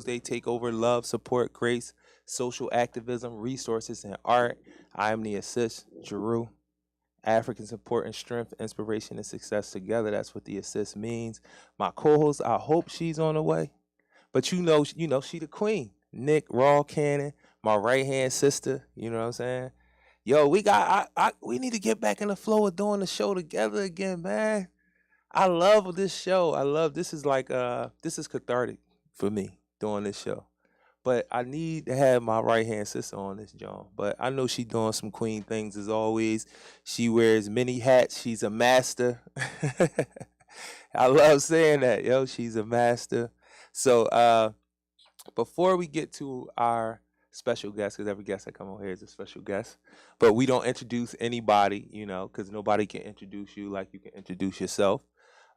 Tuesday take over love, support, grace, social activism, resources, and art. I am the assist, Jarue. African support and strength, inspiration and success together. That's what the assist means. My co-host, I hope she's on the way. But she the queen. Nick Raw Cannon, my right hand sister. You know what I'm saying? Yo, we need to get back in the flow of doing the show together again, man. I love this show. I love this is cathartic for me doing this show. But I need to have my right hand sister on this, John. But I know she doing some queen things as always. She wears many hats. She's a master. I love saying that, yo. She's a master. So before we get to our special guest, because every guest that come on here is a special guest, but we don't introduce anybody, because nobody can introduce you like you can introduce yourself.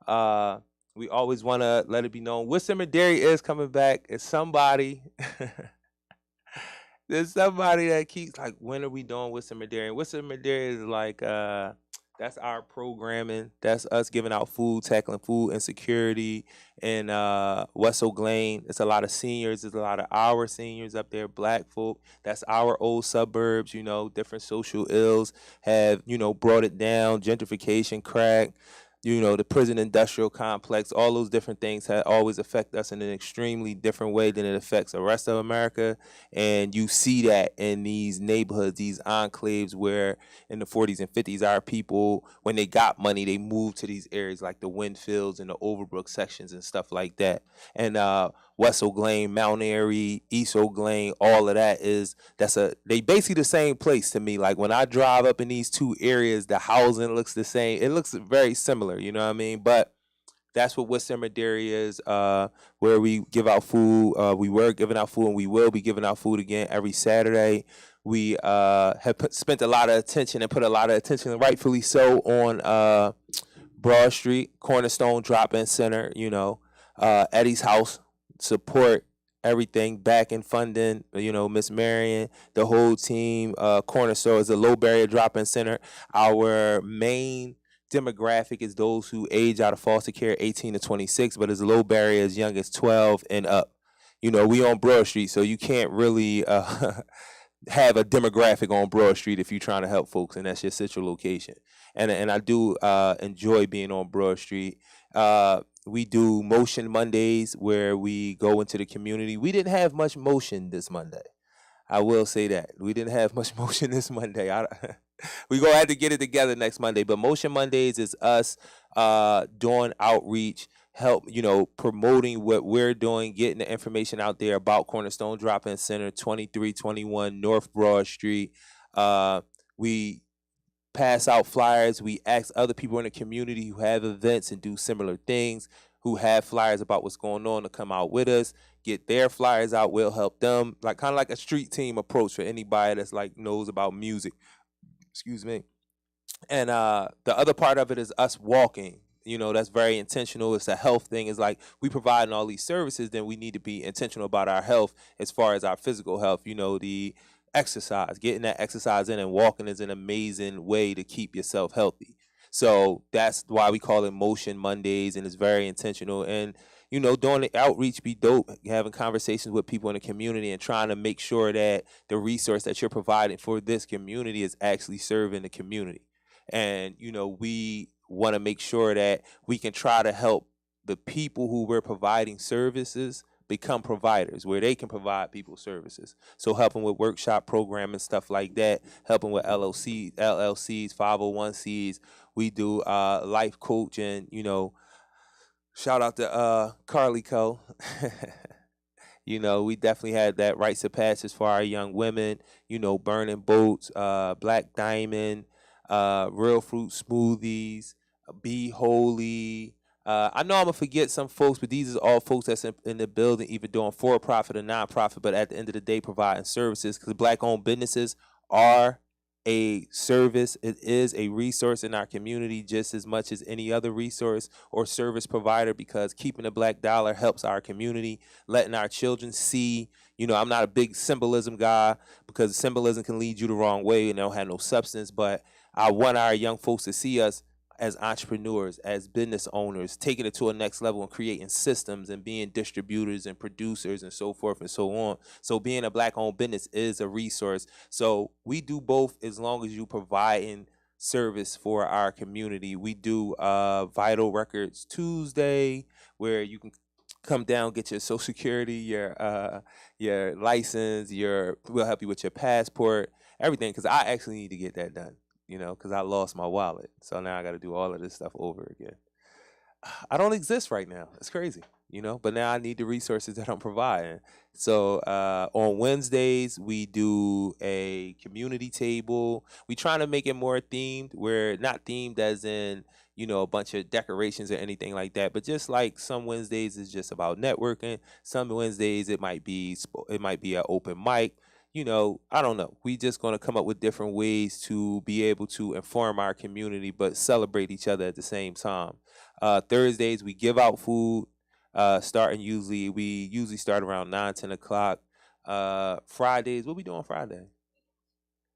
Uh, we always want to let it be known Wisdom and Dairy is coming back. It's somebody. There's somebody that keeps like, when are we doing Wisdom and Dairy? And Wisdom and Dairy is like, that's our programming. That's us giving out food, tackling food insecurity in West Oak Lane. It's a lot of seniors. There's a lot of our seniors up there, black folk. That's our old suburbs, different social ills have, brought it down. Gentrification, crack, the prison industrial complex, all those different things have always affect us in an extremely different way than it affects the rest of America. And you see that in these neighborhoods, these enclaves where in the 40s and 50s, our people, when they got money, they moved to these areas like the Winfields and the Overbrook sections and stuff like that. And West Oak Lane, Mount Airy, East Oak Lane, all of that they basically the same place to me. Like when I drive up in these two areas, the housing looks the same. It looks very similar, you know what I mean? But that's what West Dairy is, where we give out food. We were giving out food and we will be giving out food again every Saturday. We have spent a lot of attention and put a lot of attention, rightfully so, on Broad Street, Cornerstone Drop-In Center, Eddie's house, support everything, back and funding, Miss Marion, the whole team. Cornerstone is a low barrier drop-in center. Our main demographic is those who age out of foster care, 18 to 26, but it's a low barrier as young as 12 and up. We on Broad Street, so you can't really have a demographic on Broad Street if you're trying to help folks, and that's your central location. And I do enjoy being on Broad Street. We do Motion Mondays where we go into the community. We didn't have much motion this Monday. I will say that. We didn't have much motion this Monday. We going to have to get it together next Monday. But Motion Mondays is us doing outreach, help, promoting what we're doing, getting the information out there about Cornerstone Drop-In Center, 2321 North Broad Street. We pass out flyers. We ask other people in the community who have events and do similar things, who have flyers about what's going on, to come out with us, get their flyers out. We'll help them, like kind of like a street team approach for anybody that's like knows about music. Excuse me. And the other part of it is us walking. That's very intentional. It's a health thing. It's like we providing all these services, then we need to be intentional about our health as far as our physical health. The exercise, getting that exercise in and walking is an amazing way to keep yourself healthy. So that's why we call it Motion Mondays, and it's very intentional. And doing the outreach be dope, having conversations with people in the community and trying to make sure that the resource that you're providing for this community is actually serving the community. And we want to make sure that we can try to help the people who we're providing services become providers, where they can provide people services. So helping with workshop program and stuff like that, helping with LLCs, 501Cs. We do life coaching, shout out to Carly Co. We definitely had that rites of passage for our young women, burning boats, Black Diamond, real fruit smoothies, Be Holy. I know I'm going to forget some folks, but these are all folks that's in the building, either doing for-profit or non-profit, but at the end of the day, providing services, because Black-owned businesses are a service. It is a resource in our community just as much as any other resource or service provider, because keeping the Black dollar helps our community, letting our children see. I'm not a big symbolism guy, because symbolism can lead you the wrong way and they don't have no substance, but I want our young folks to see us as entrepreneurs, as business owners, taking it to a next level and creating systems and being distributors and producers and so forth and so on. So being a black owned business is a resource. So we do both as long as you providing service for our community. We do Vital Records Tuesday where you can come down, get your social security, your license, we'll help you with your passport, everything, because I actually need to get that done, because I lost my wallet. So now I got to do all of this stuff over again. I don't exist right now. It's crazy, but now I need the resources that I'm providing. So on Wednesdays, we do a community table. We trying to make it more themed. We're not themed as in, a bunch of decorations or anything like that, but just like some Wednesdays is just about networking. Some Wednesdays it might be an open mic. I don't know. We just going to come up with different ways to be able to inform our community, but celebrate each other at the same time. Thursdays we give out food. We usually start around 9, 10 o'clock. Fridays, what we doing Friday?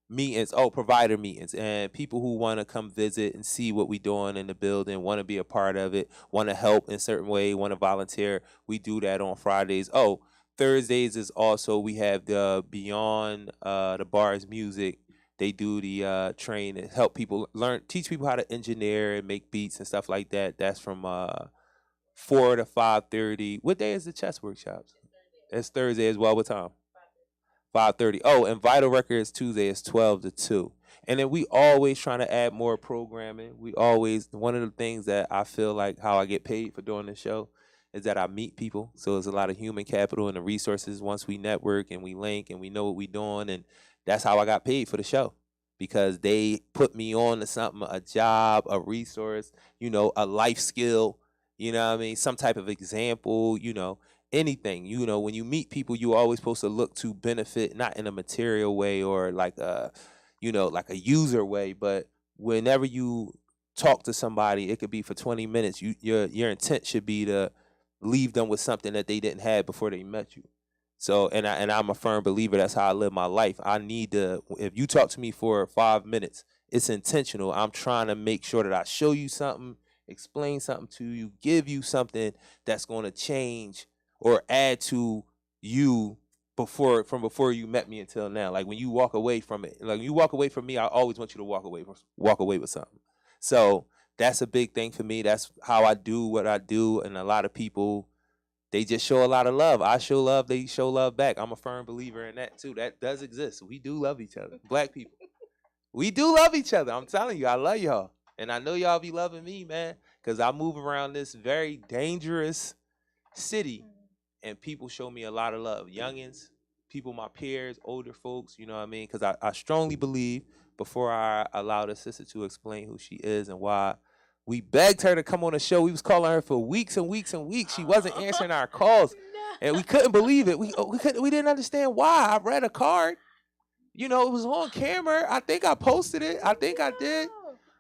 Meetings. Oh, provider meetings, and people who want to come visit and see what we doing in the building, want to be a part of it, want to help in a certain way, want to volunteer. We do that on Fridays. Oh, Thursdays is also we have the Beyond the Bars music. They do the train and help people teach people how to engineer and make beats and stuff like that. That's from 4 to 5:30. What day is the chess workshops? It's Thursday as well. What time? 5:30. Oh, and Vital Records Tuesday is 12 to 2. And then we always trying to add more programming. We always one of the things that I feel like how I get paid for doing this show is that I meet people. So there's a lot of human capital and the resources once we network and we link and we know what we doing, and that's how I got paid for the show. Because they put me on to something, a job, a resource, a life skill, what I mean, some type of example, anything. When you meet people, you always supposed to look to benefit, not in a material way or like a user way, but whenever you talk to somebody, it could be for 20 minutes. Your intent should be to leave them with something that they didn't have before they met you. So, I'm a firm believer that's how I live my life. I need to, if you talk to me for 5 minutes, it's intentional. I'm trying to make sure that I show you something, explain something to you, give you something that's going to change or add to you before you met me until now. Like when you walk away from it, like when you walk away from me, I always want you to walk away with something. So that's a big thing for me. That's how I do what I do, and a lot of people, they just show a lot of love. I show love, they show love back. I'm a firm believer in that too. That does exist. We do love each other. Black people. We do love each other. I'm telling you, I love y'all. And I know y'all be loving me, man, because I move around this very dangerous city and people show me a lot of love. Youngins, people, my peers, older folks, you know what I mean? Because I strongly believe, before I allow the sister to explain who she is and why, we begged her to come on the show. We was calling her for weeks and weeks and weeks. She wasn't answering our calls. And we couldn't believe it. We didn't understand why. I read a card. It was on camera. I think I posted it. I think I did.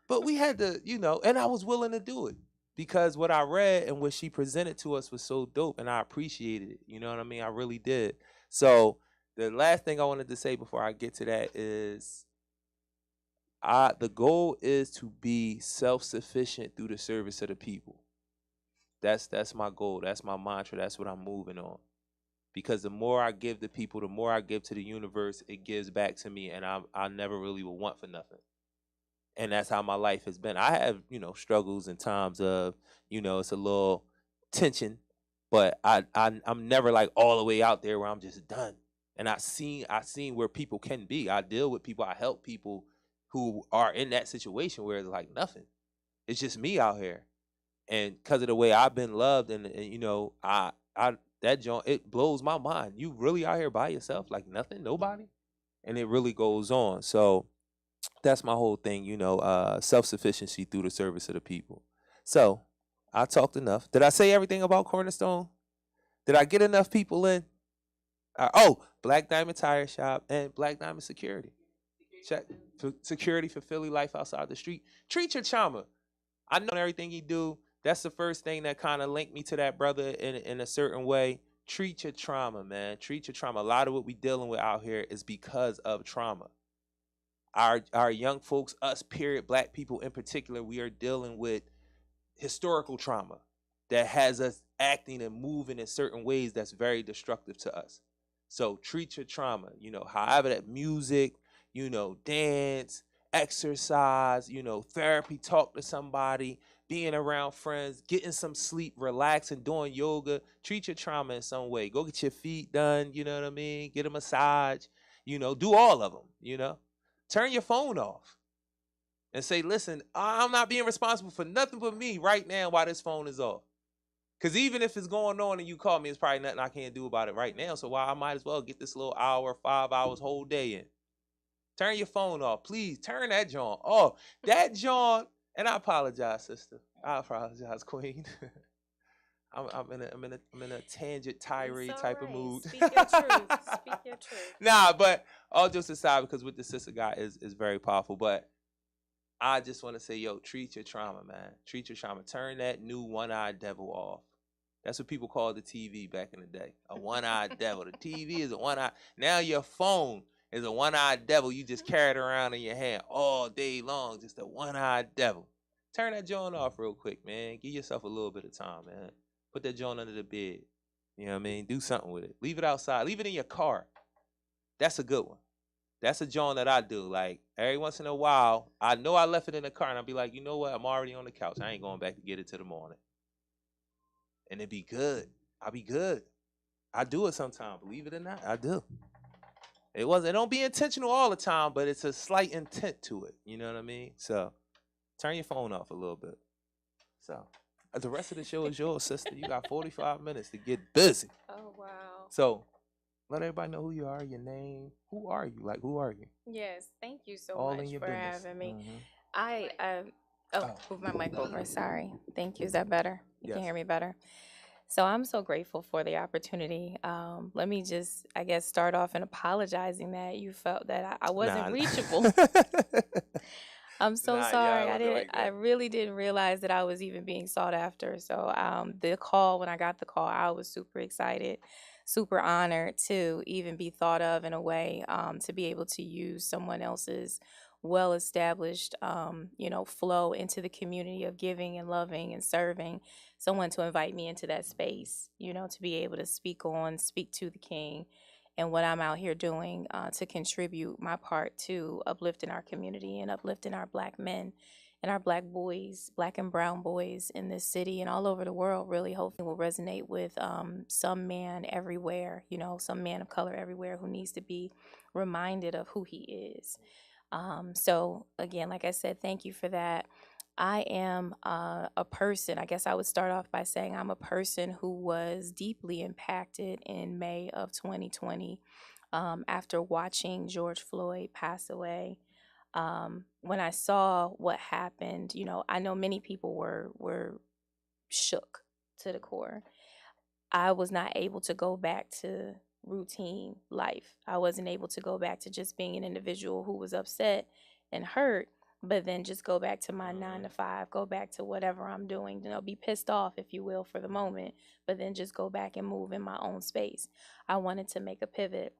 But we had to, and I was willing to do it because what I read and what she presented to us was so dope, and I appreciated it. You know what I mean? I really did. So the last thing I wanted to say before I get to that is the goal is to be self-sufficient through the service of the people. That's my goal. That's my mantra. That's what I'm moving on. Because the more I give to people, the more I give to the universe, it gives back to me, and I never really will want for nothing. And that's how my life has been. I have, struggles and times of, it's a little tension, but I'm never like all the way out there where I'm just done. And I seen where people can be. I deal with people. I help people who are in that situation where it's like nothing. It's just me out here, and because of the way I've been loved, and I that joint, it blows my mind. You really out here by yourself, like nothing, nobody, and it really goes on. So that's my whole thing, self-sufficiency through the service of the people. So I talked enough. Did I say everything about Cornerstone? Did I get enough people in? Black Diamond Tire Shop and Black Diamond Security. Check for security for Philly life outside the street. Treat your chama. I know everything he do. That's the first thing that kind of linked me to that brother in a certain way. Treat your trauma, man. Treat your trauma. A lot of what we dealing with out here is because of trauma. our young folks, us period, black people in particular, we are dealing with historical trauma that has us acting and moving in certain ways that's very destructive to us. So treat your trauma, however that music, dance, exercise, therapy, talk to somebody, being around friends, getting some sleep, relaxing, doing yoga. Treat your trauma in some way. Go get your feet done, you know what I mean? Get a massage, do all of them, Turn your phone off and say, listen, I'm not being responsible for nothing but me right now while this phone is off. Because even if it's going on and you call me, it's probably nothing I can't do about it right now. So why I might as well get this little hour, 5 hours, whole day in. Turn your phone off. Please turn that joint off. That joint, and I apologize, sister. I apologize, queen. I'm in a tangent tirade type of mood. Speak your truth. Speak your truth. Nah, but all jokes aside, because what the sister got is very powerful. But I just want to say, yo, treat your trauma, man. Treat your trauma. Turn that new one-eyed devil off. That's what people called the TV back in the day. A one-eyed devil. The TV is a one-eyed. Now your phone is a one-eyed devil. You just carry it around in your hand all day long. Just a one-eyed devil. Turn that joint off real quick, man. Give yourself a little bit of time, man. Put that joint under the bed. You know what I mean? Do something with it. Leave it outside. Leave it in your car. That's a good one. That's a joint that I do. Like, every once in a while, I know I left it in the car, and I'll be like, you know what? I'm already on the couch. I ain't going back to get it till the morning. And it'd be good. I'll be good. I do it sometimes. Believe it or not, I do. It don't be intentional all the time, but it's a slight intent to it. You know what I mean? So turn your phone off a little bit. So the rest of the show is yours, sister. You got 45 minutes to get busy. Oh, wow. So let everybody know who you are, your name. Who are you? Like, who are you? Yes, thank you so All in much your for business. having me. Mhm. Move my mic over. Sorry. Thank you. Is that better? You Yes. can hear me better. So I'm so grateful for the opportunity. Let me just, I guess, start off in apologizing that you felt that I wasn't reachable. I'm so sorry. Yeah, I really didn't realize that I was even being sought after. So when I got the call, I was super excited, super honored to even be thought of in a way, to be able to use someone else's well-established, flow into the community of giving and loving and serving, someone to invite me into that space, to be able to speak to the king and what I'm out here doing, to contribute my part to uplifting our community and uplifting our black men and our black boys, black and brown boys in this city and all over the world. Really, hopefully, will resonate with some man everywhere, some man of color everywhere who needs to be reminded of who he is. So again, like I said, thank you for that. I am a person. I guess I would start off by saying I'm a person who was deeply impacted in May of 2020, after watching George Floyd pass away. When I saw what happened, I know many people were shook to the core. I was not able to go back to routine life. I wasn't able to go back to just being an individual who was upset and hurt, but then just go back to my 9 to 5, go back to whatever I'm doing, be pissed off, if you will, for the moment, but then just go back and move in my own space. I wanted to make a pivot.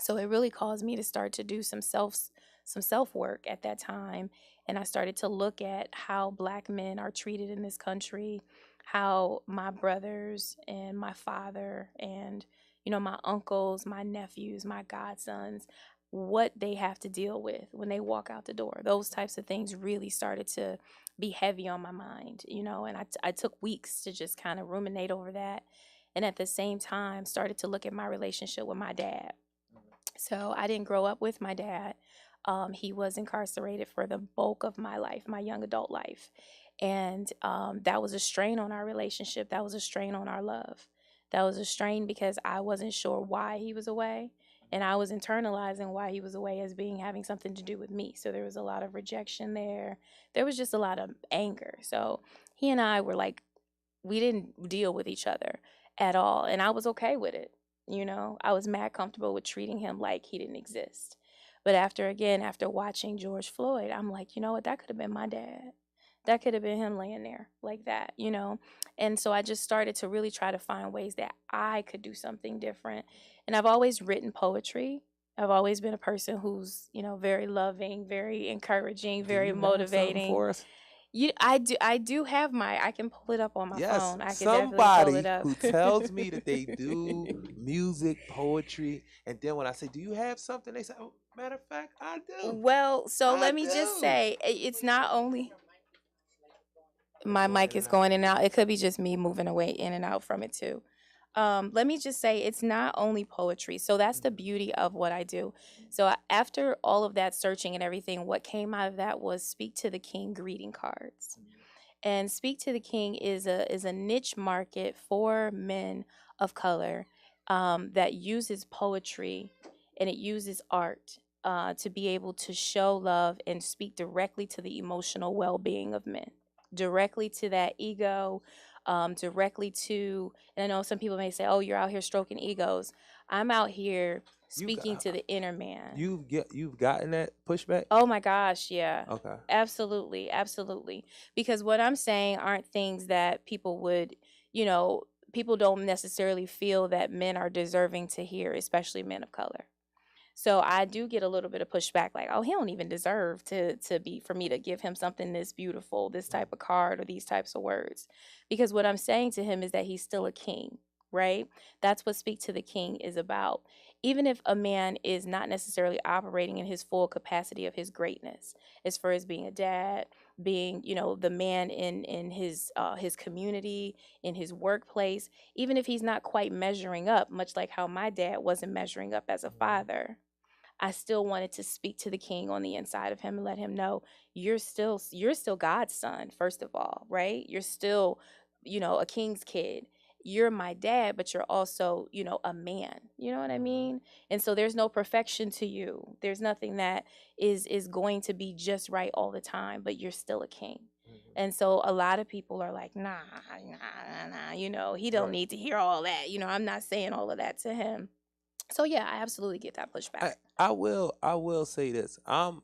So it really caused me to start to do some self work at that time. And I started to look at how black men are treated in this country, how my brothers and my father and, my uncles, my nephews, my godsons, what they have to deal with when they walk out the door. Those types of things really started to be heavy on my mind, and I took weeks to just kind of ruminate over that. And at the same time, started to look at my relationship with my dad. So I didn't grow up with my dad. He was incarcerated for the bulk of my life, my young adult life. And that was a strain on our relationship. That was a strain on our love. That was a strain because I wasn't sure why he was away. And I was internalizing why he was away as being having something to do with me. So there was a lot of rejection there. There was just a lot of anger. So he and I were like, we didn't deal with each other at all. And I was okay with it. I was mad comfortable with treating him like he didn't exist. But after watching George Floyd, I'm like, you know what? That could have been my dad. That could have been him laying there like that. And so I just started to really try to find ways that I could do something different. And I've always written poetry. I've always been a person who's, very loving, very encouraging, Do very you have something motivating. for us? I do have I can pull it up on my Yes, phone. I could definitely pull it somebody up. who tells me that they do music, poetry, and then when I say, "Do you have something?" They say, "Oh, matter of fact, I do. Well, so I let me just do." say, it's not only It's my going mic in is and out. going in and out. It could be just me moving away in and out from it too. Let me just say it's not only poetry. So that's the beauty of what I do. So after all of that searching and everything, what came out of that was Speak to the King greeting cards. And Speak to the King is a niche market for men of color, that uses poetry and it uses art, to be able to show love and speak directly to the emotional well-being of men, directly to that ego, directly to. And I know some people may say, "Oh, you're out here stroking egos." I'm out here You speaking got to the inner man. you've gotten that pushback. Oh my gosh, yeah. Okay. Absolutely, absolutely. Because what I'm saying aren't things that you know, people don't necessarily feel that men are deserving to hear, especially men of color. So I do get a little bit of pushback like, "Oh, he don't even deserve to be for me to give him something this beautiful, this type of card or these types of words." Because what I'm saying to him is that he's still a king, right? That's what Speak to the King is about. Even if a man is not necessarily operating in his full capacity of his greatness, as far as being a dad, being, the man in his community, in his workplace, even if he's not quite measuring up, much like how my dad wasn't measuring up as a father, I still wanted to speak to the king on the inside of him and let him know you're still God's son, first of all, right? You're still, a king's kid. You're my dad, but you're also, a man. You know what I Mhm. mean? And so there's no perfection to you. There's nothing that is going to be just right all the time, but you're still a king. Mhm. And so a lot of people are like, nah, nah, nah, he don't Right. need to hear all that. I'm not saying all of that to him. So yeah, I absolutely get that pushback. I will say this. I'm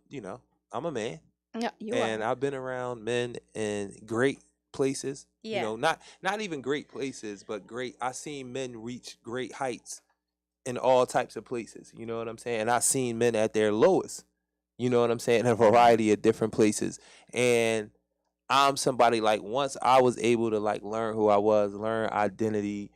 a man, Yeah, you and are. I've been around men in great places. Yeah. Not even great places, but great. I seen men reach great heights in all types of places. You know what I'm saying? And I seen men at their lowest. You know what I'm saying? In a variety of different places. And I'm somebody like once I was able to like learn who I was, learn identity,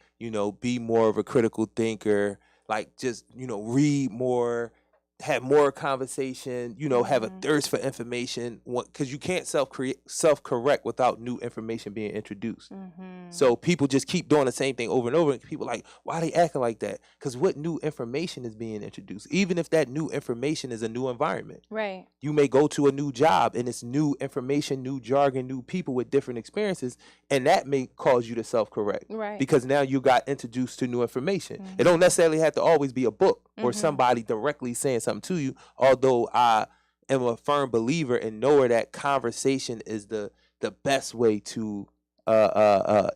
be more of a critical thinker, like just, read more, have more conversation, have a Mhm. thirst for information because you can't self correct without new information being introduced. Mhm. So people just keep doing the same thing over and over. And people like, why they acting like that? Because what new information is being introduced? Even if that new information is a new environment, Right. you may go to a new job and it's new information, new jargon, new people with different experiences, and that may cause you to self correct Right. because now you got introduced to new information. It don't Mhm. necessarily have to always be a book or Mhm. somebody directly saying something to you, although I am a firm believer and knower that conversation is the best way to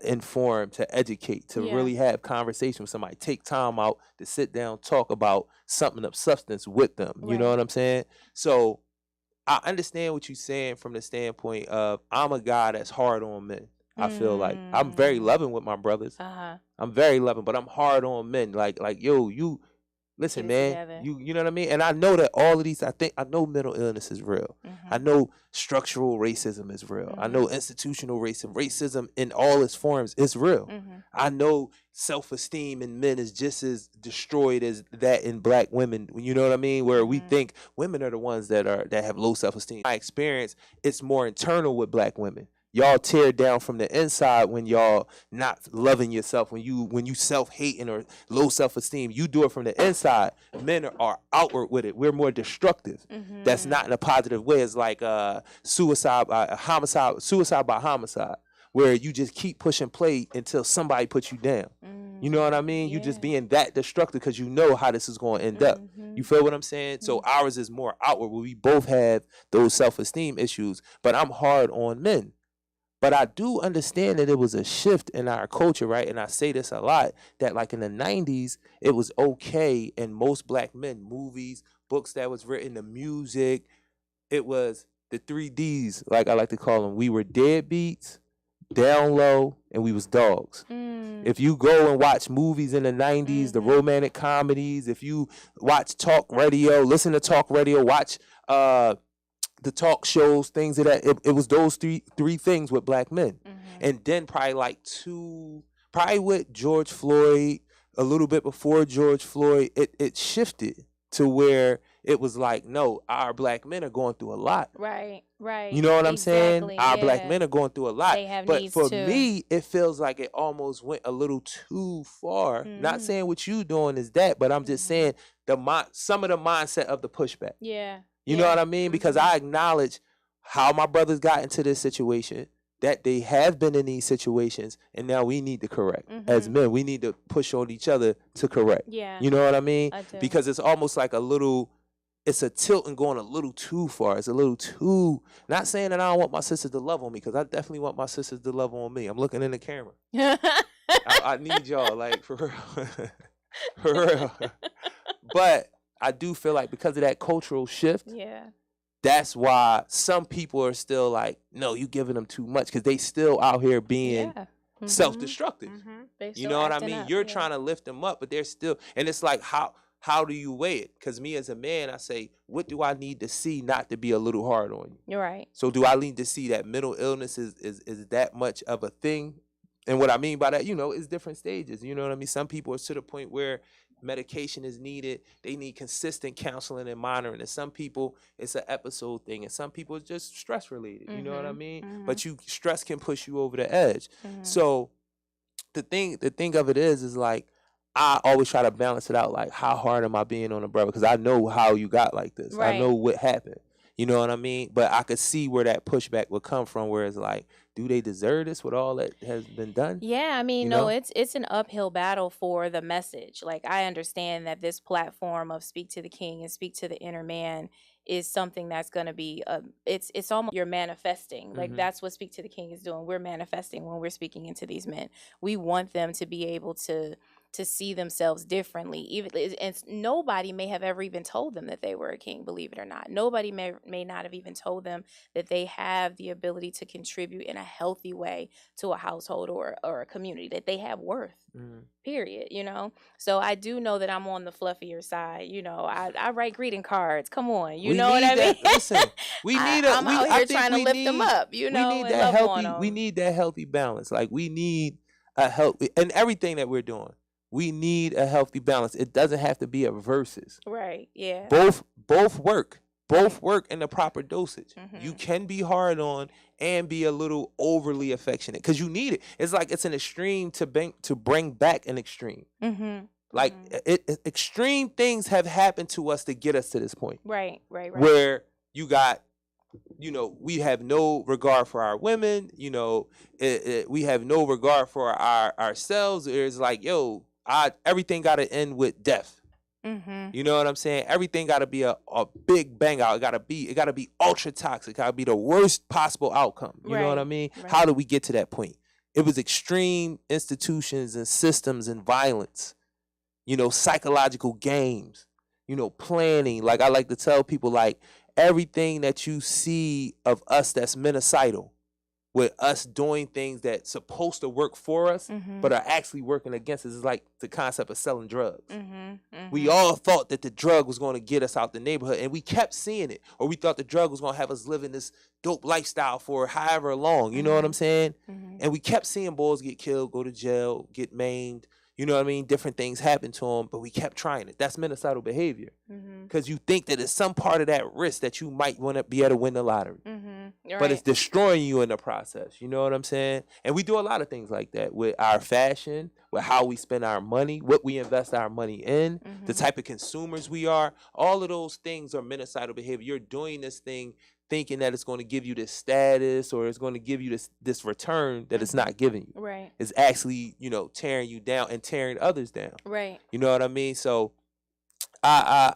inform, to educate, to Yeah. really have conversation with somebody. Take time out to sit down, talk about something of substance with them. You know Right. what I'm saying? So I understand what you're saying from the standpoint of I'm a guy that's hard on men. I feel like I'm very Mm. loving with my brothers. Uh-huh. I'm very loving, but I'm hard on men. Like yo, you Get listen, it man. together. You know what I mean? And I know that all of these. I know mental illness is real. I Mhm. know structural racism is real. I know Mhm. institutional racism in all its forms is real. Mhm. I know self-esteem in men is just as destroyed as that in black women. You know what I mean? Where we Mhm. think women are the ones that have low self-esteem. My experience, it's more internal with black women. Y'all tear down from the inside when y'all not loving yourself, when you self-hating or low self-esteem. You do it from the inside. Men are outward with it. We're more destructive. That's Mhm. not in a positive way. It's like suicide by homicide, suicide by homicide, where you just keep pushing play until somebody puts you down. You know what I Mm. mean? You just Yeah. being that destructive because you know how this is going to end up. You Mhm. feel what I'm saying? So Mm. ours is more outward, where we both have those self-esteem issues. But I'm hard on men. But I do understand that it was a shift in our culture, right? And I say this a lot, that like in the 90s, it was okay in most black men, movies, books that was written, the music, it was the 3 Ds, like I like to call them. We were deadbeats, down low, and we was dogs. Mm. If you go and watch movies in the 90s, the romantic comedies, if you watch talk radio, listen to talk radio, watch the talk shows, things of that, it was those three things with black men. And then probably with George Floyd, a little bit before George Floyd, it shifted to where it was like, no, our black men are going through a lot. Right. You know what I'm saying? Our black yeah. men are going through a lot. They have But needs for too. me, it feels like it almost went a little too far. Not saying what you doing is that, but I'm just saying some of the mindset of the pushback. Yeah. You know what I mean? Because I acknowledge how my brothers got into this situation, that they have been in these situations, and now we need to correct. As men, we need to push on each other to correct. Yeah. You know what I mean? I do. Because it's almost like it's a tilt and going a little too far. It's a little too, not saying that I don't want my sisters to love on me, because I definitely want my sisters to love on me. I'm looking in the camera. I need y'all, like, for real. For real. But I do feel like because of that cultural shift, that's why some people are still like, no, you giving them too much, because they still out here being self-destructive. You know what I mean? You're trying to lift them up, but they're still, and it's like, how do you weigh it? Because me as a man, I say, what do I need to see not to be a little hard on you? You're right. So do I need to see that mental illness is that much of a thing? And what I mean by that, is different stages. You know what I mean? Some people are to the point where medication is needed. They need consistent counseling and monitoring. And some people, it's an episode thing. And some people, it's just stress related. You know what I mean? But stress can push you over the edge. So the thing of it is like, I always try to balance it out. Like, how hard am I being on a brother? Because I know how you got like this. Right. I know what happened. You know what I mean? But I could see where that pushback would come from, where it's like, do they deserve this with all that has been done? Yeah, I mean, no, it's an uphill battle for the message. Like, I understand that this platform of Speak to the King and Speak to the Inner Man is something that's going to be it's almost, you're manifesting. Like, that's what Speak to the King is doing. We're manifesting when we're speaking into these men. We want them to be able to see themselves differently. Even, and nobody may have ever even told them that they were a king, believe it or not. Nobody may not have even told them that they have the ability to contribute in a healthy way to a household or a community, that they have worth. Period. So I do know that I'm on the fluffier side. I write greeting cards. Come on, you know what I mean? Listen, we need I'm out here trying to lift them up. We need that healthy. We need that healthy balance. Like, we need a healthy, and everything that we're doing, we need a healthy balance. It doesn't have to be a versus. Right. Yeah. Both work. Both work in the proper dosage. You can be hard on and be a little overly affectionate, because you need it. It's like it's an extreme to bring back an extreme. Like, extreme things have happened to us to get us to this point. Right. Where you got, we have no regard for our women. We have no regard for ourselves. It's like, everything got to end with death. You know what I'm saying? Everything got to be a big bang out. It got to be ultra toxic. It got to be the worst possible outcome. You know what I mean? Right. How did we get to that point? It was extreme institutions and systems and violence, psychological games, planning. Like, I like to tell people, like, everything that you see of us that's menocidal, with us doing things that's supposed to work for us, but are actually working against us, is like the concept of selling drugs. We all thought that the drug was going to get us out the neighborhood, and we kept seeing it. Or we thought the drug was going to have us living this dope lifestyle for however long, you know what I'm saying? And we kept seeing boys get killed, go to jail, get maimed, you know what I mean? Different things happen to them, but we kept trying it. That's menocidal behavior. Because you think that it's some part of that risk that you might want to be able to win the lottery. But it's destroying you in the process. You know what I'm saying? And we do a lot of things like that with our fashion, with how we spend our money, what we invest our money in, the type of consumers we are. All of those things are menocidal behavior. You're doing this thing thinking that it's going to give you this status, or it's going to give you this return that it's not giving you. Right. It's actually, tearing you down and tearing others down. Right. You know what I mean? So I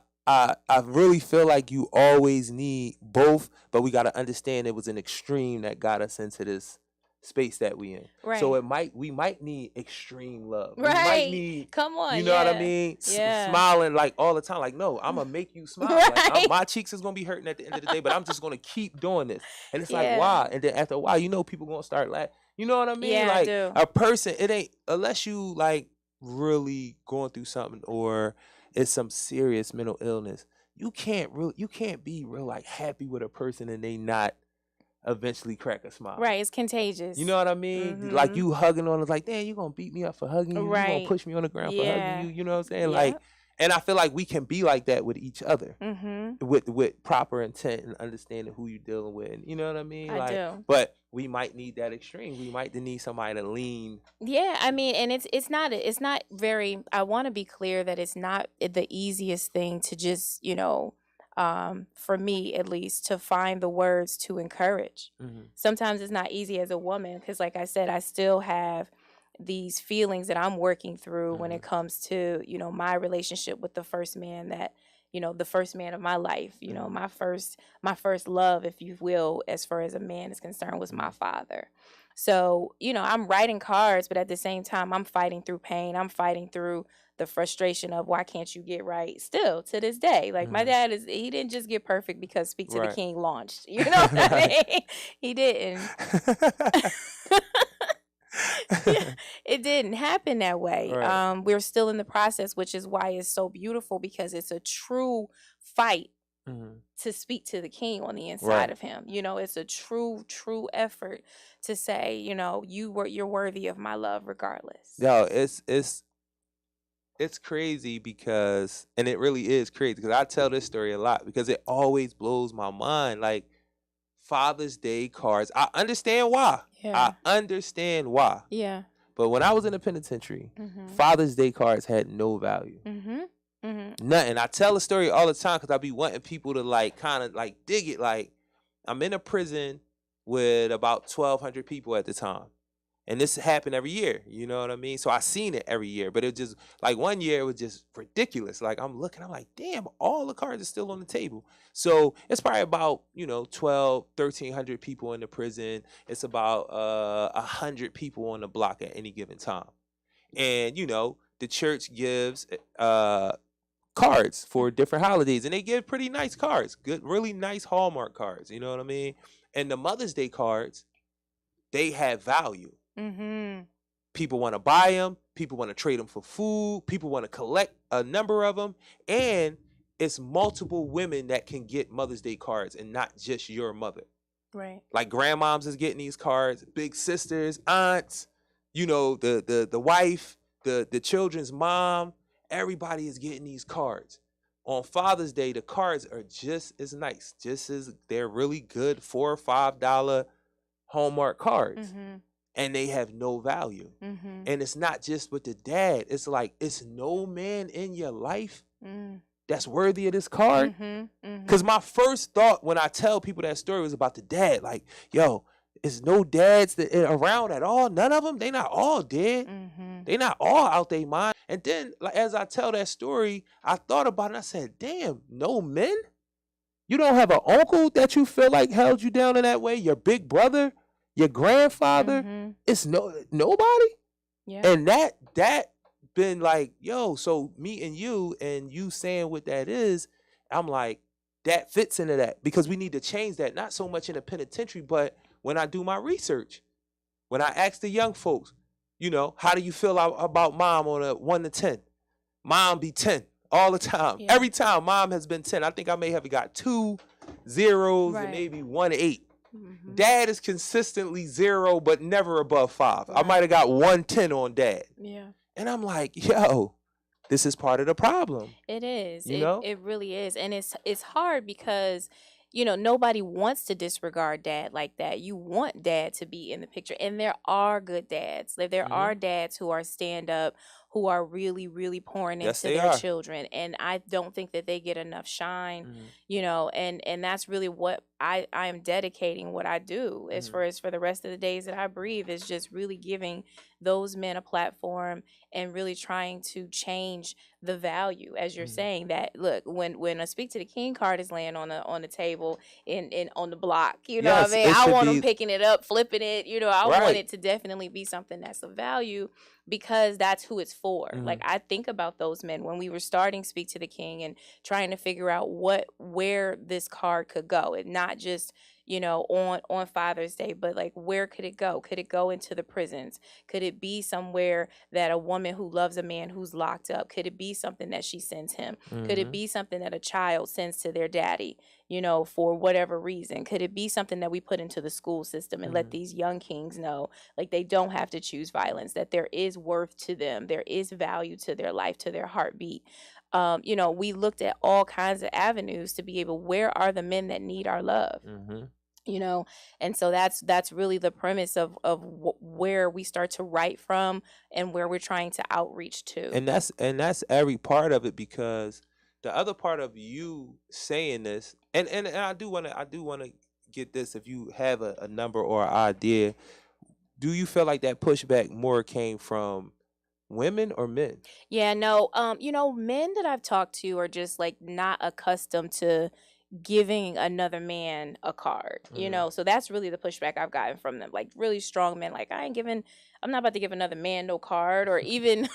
really feel like you always need both, but we got to understand it was an extreme that got us into this space that we in. Right. So we might need extreme love. Right. We might need, come on, you know what I mean? Smiling like all the time. Like, no, I'm gonna make you smile. Right. Like, my cheeks is gonna be hurting at the end of the day, but I'm just gonna keep doing this. And it's like, why? And then after a while, people gonna start laughing. You know what I mean? Yeah, I Like do. a person, it ain't unless you like really going through something or it's some serious mental illness. You can't be real like happy with a person and they not eventually crack a smile. Right, it's You contagious. know what I mean? Like Mhm. you hugging on us, like, damn, you gonna beat me up for hugging you. You gonna Right. push me on the ground for hugging you. Yeah. You know what I'm saying? Like, Yep. and I feel like we can be like that with each other Mhm. with proper intent and understanding who you're dealing with. And you know what I mean? I Like, do. but we might need that extreme. We might need somebody to lean. Yeah, I mean, and it's not very. I want to be clear that it's not the easiest thing to just for me at least to find the words to encourage. Mhm. Sometimes it's not easy as a woman because, like I said, I still have these feelings that I'm working through when it Mhm. comes to my relationship with the first man the first man of my life. Mhm. My first love, if you will, as far as a man is concerned, was my Mhm. father. So, I'm writing cards, but at the same time, I'm fighting through pain. I'm fighting through the frustration of why can't you get right still to this day. Like my Mhm. dad he didn't just get perfect because Speak to the Right. King launched. You know what I Right. mean? He didn't. Yeah, it didn't happen that way. Right. We're still in the process, which is why it's so beautiful because it's a true fight Mhm. to speak to the king on the inside Right. of him. It's a true effort to say, you're worthy of my love regardless. Yo, it's crazy because, and it really is crazy because I tell this story a lot because it always blows my mind. Like Father's Day cards, I understand why. I Yeah. understand why. Yeah. But when I was in the penitentiary, Mhm. Father's Day cards had no value. Mhm. Mhm. Nothing. I tell the story all the time because I be wanting people to like kind of like dig it. Like I'm in a prison with about 1,200 people at the time. And this happened every year, you know what I mean? So I seen it every year, but it just like one year it was just ridiculous. Like I'm looking, I'm like, damn, all the cards are still on the table. So it's probably about, 12, 1,300 people in the prison. It's about 100 people on the block at any given time. And, the church gives cards for different holidays and they give pretty nice cards, good, really nice Hallmark cards, you know what I mean? And the Mother's Day cards, they have value. Mhm. People want to buy them. People want to trade them for food. People want to collect a number of them. And it's multiple women that can get Mother's Day cards and not just your mother. Right. Like grandmoms is getting these cards, big sisters, aunts, the wife, the children's mom. Everybody is getting these cards. On Father's Day, the cards are just as nice. Just as they're really good $4 or $5 Hallmark cards Mhm. and they have no value. Mhm. And it's not just with the dad. It's like it's no man in your life Mm. that's worthy of this card. Mhm. Cause Mhm. my first thought when I tell people that story was about the dad. Like, yo, is no dads around at all? None of them. They not all dead. Mhm. They not all out their mind. And then, like, as I tell that story, I thought about it. And I said, damn, no men. You don't have an uncle that you feel like held you down in that way. Your big brother, your grandfather. Mhm. It's nobody. Yeah. And that been like, yo, so me and you saying what that is, I'm like, that fits into that because we need to change that, not so much in the penitentiary, but when I do my research, when I ask the young folks, how do you feel about mom on a 1 to 10? Mom be 10 all the time. Yeah. Every time mom has been 10. I think I may have got 2 zeros and Right. maybe 1 8. Mhm. Dad is consistently 0, but never above 5. I might Right. have got 110 on dad. Yeah. And I'm like, yo, this is part of the problem, It is. you It know? it really is. And it's hard because nobody wants to disregard dad like that. You want dad to be in the picture. And there are good dads. Like there Hmm. are dads who are stand up, who are really, really pouring Yes, into they their are. children. And I don't think that they get enough shine, Hmm. and that's really what I am dedicating what I do as Hmm. far as for the rest of the days that I breathe is just really giving those men a platform and really trying to change the value, as you're Hmm. saying, that look, when a Speak to the King card is laying on the table in on the block, what I Yes, mean? it I should want them be picking it up, flipping it. I want right. it to definitely be something that's of value because that's who it's for. Hmm. Like I think about those men when we were starting Speak to the King and trying to figure out where this card could go and not just on Father's Day, but like where could it go? Could it go into the prisons? Could it be somewhere that a woman who loves a man who's locked up, could it be something that she sends him? Could it Mm-hmm. be something that a child sends to their daddy, for whatever reason? Could it be something that we put into the school system and let Mm-hmm. these young kings know, like, they don't have to choose violence, that there is worth to them, there is value to their life, to their heartbeat? We looked at all kinds of avenues to be able, where are the men that need our love? Mm-hmm. you know and so that's really the premise of where we start to write from and where we're trying to outreach to. And that's every part of it, because the other part of you saying this, and I do want to get this, if you have a number or an idea, do you feel like that pushback more came from women or men? Yeah, no, men that I've talked to are just like not accustomed to giving another man a card, Mm-hmm. so that's really the pushback I've gotten from them. Like really strong men, like, I'm not about to give another man no card. Or even,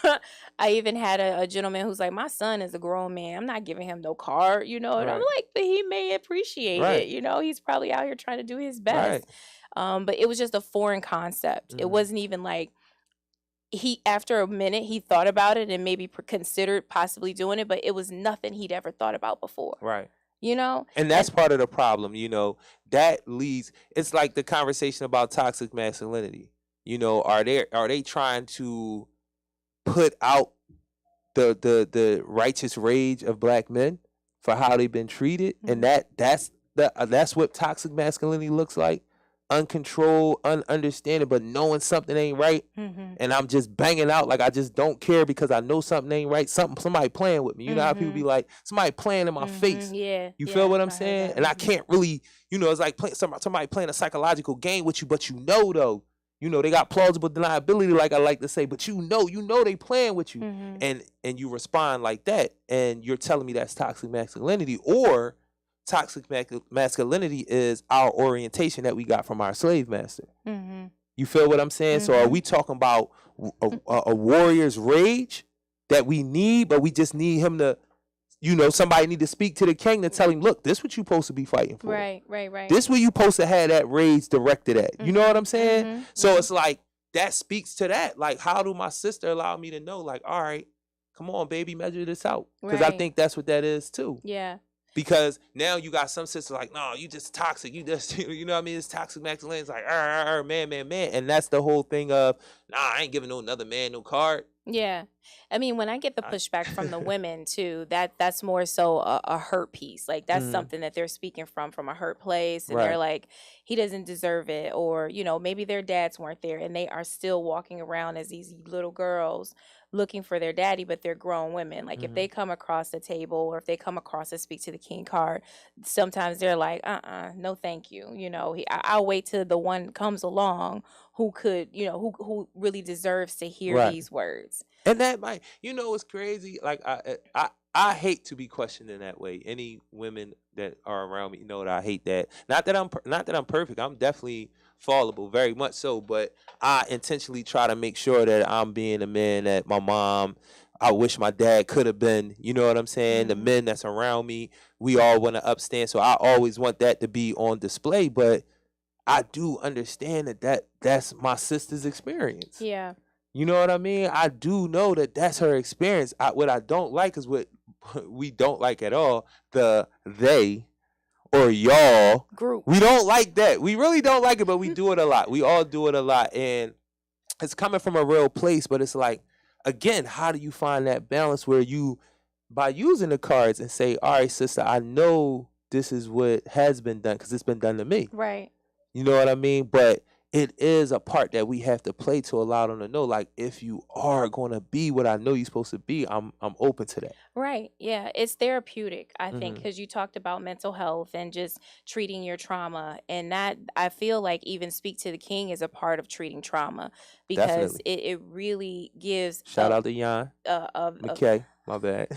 I even had a gentleman who's like, my son is a grown man, I'm not giving him no card, and I'm Right. like, but he may appreciate Right. it, he's probably out here trying to do his Right. best. But it was just a foreign concept. It Mm-hmm. wasn't even like, he, after a minute, he thought about it and maybe considered possibly doing it, but it was nothing he'd ever thought about before. Right. You know, And and that's part of the problem, that leads, it's like the conversation about toxic masculinity. Are they trying to put out the righteous rage of black men for how they've been treated? And Mhm. that's what toxic masculinity looks like. Uncontrolled, ununderstanding, but knowing something ain't right, Mhm. and I'm just banging out like I just don't care because I know something ain't right. Somebody playing with me. You know how people be Mhm. like, somebody playing in my face. Mhm. Yeah. You feel Yeah. what I'm I heard saying? that. And I Mhm. can't really, it's like somebody playing a psychological game with you, but though, they got plausible deniability, like I like to say, but they playing with you, Mhm. and you respond like that, and you're telling me that's toxic masculinity, or toxic masculinity is our orientation that we got from our slave master. Mhm. You feel what I'm saying? So are Mhm. we talking about a warrior's rage that we need, but we just need him to, somebody need to speak to the king to tell him, look, this what you supposed to be fighting for. Right. Right. Right. This where you supposed to have that rage directed at. You know what Mhm. I'm saying? Mhm. So Mhm. it's like that speaks to that. Like, how do my sister allow me to know? Like, all right, come on, baby, measure this out. Because I Right. think that's what that is too. Yeah. Because now you got some sisters like, no, you just toxic. You just, you know what I mean? It's toxic masculinity. It's like, man, man, man. And that's the whole thing of, nah, I ain't giving no another man no card. Yeah. I mean, when I get the I, pushback from the women too, that's more so a hurt piece. Like that's Mhm. something that they're speaking from a hurt place, and they're Right. like, he doesn't deserve it, or maybe their dads weren't there and they are still walking around as these little girls looking for their daddy, but they're grown women. Like if Hmm. they come across the table, or if they come across a speak to the king card, sometimes they're like, no, thank you. I'll wait till the one comes along who could, who really deserves to hear Right. these words. And that might, it's crazy. Like I hate to be questioned in that way. Any women that are around me know that I hate that. Not that I'm perfect. I'm definitely fallible, very much so. But I intentionally try to make sure that I'm being a man that my mom, I wish my dad could have been. You know what I'm saying? The Mhm. men that's around me, we all want to upstand. So I always want that to be on display. But I do understand that's my sister's experience. Yeah. You know what I mean? I do know that that's her experience. What I don't like is what we don't like at all. The they or y'all. Group. We don't like that. We really don't like it, but we do it a lot. We all do it a lot. And it's coming from a real place, but it's like, again, how do you find that balance where you, by using the cards and say, all right, sister, I know this is what has been done because it's been done to me. Right. You know what I mean? But it is a part that we have to play to allow them to know, like, if you are going to be what I know you're supposed to be, I'm open to that. Right. Yeah. It's therapeutic, I think, Hmm. because you talked about mental health and just treating your trauma. And that, I feel like, even Speak to the King is a part of treating trauma, because Definitely. it really gives Shout out to Jan a McKay. My bad.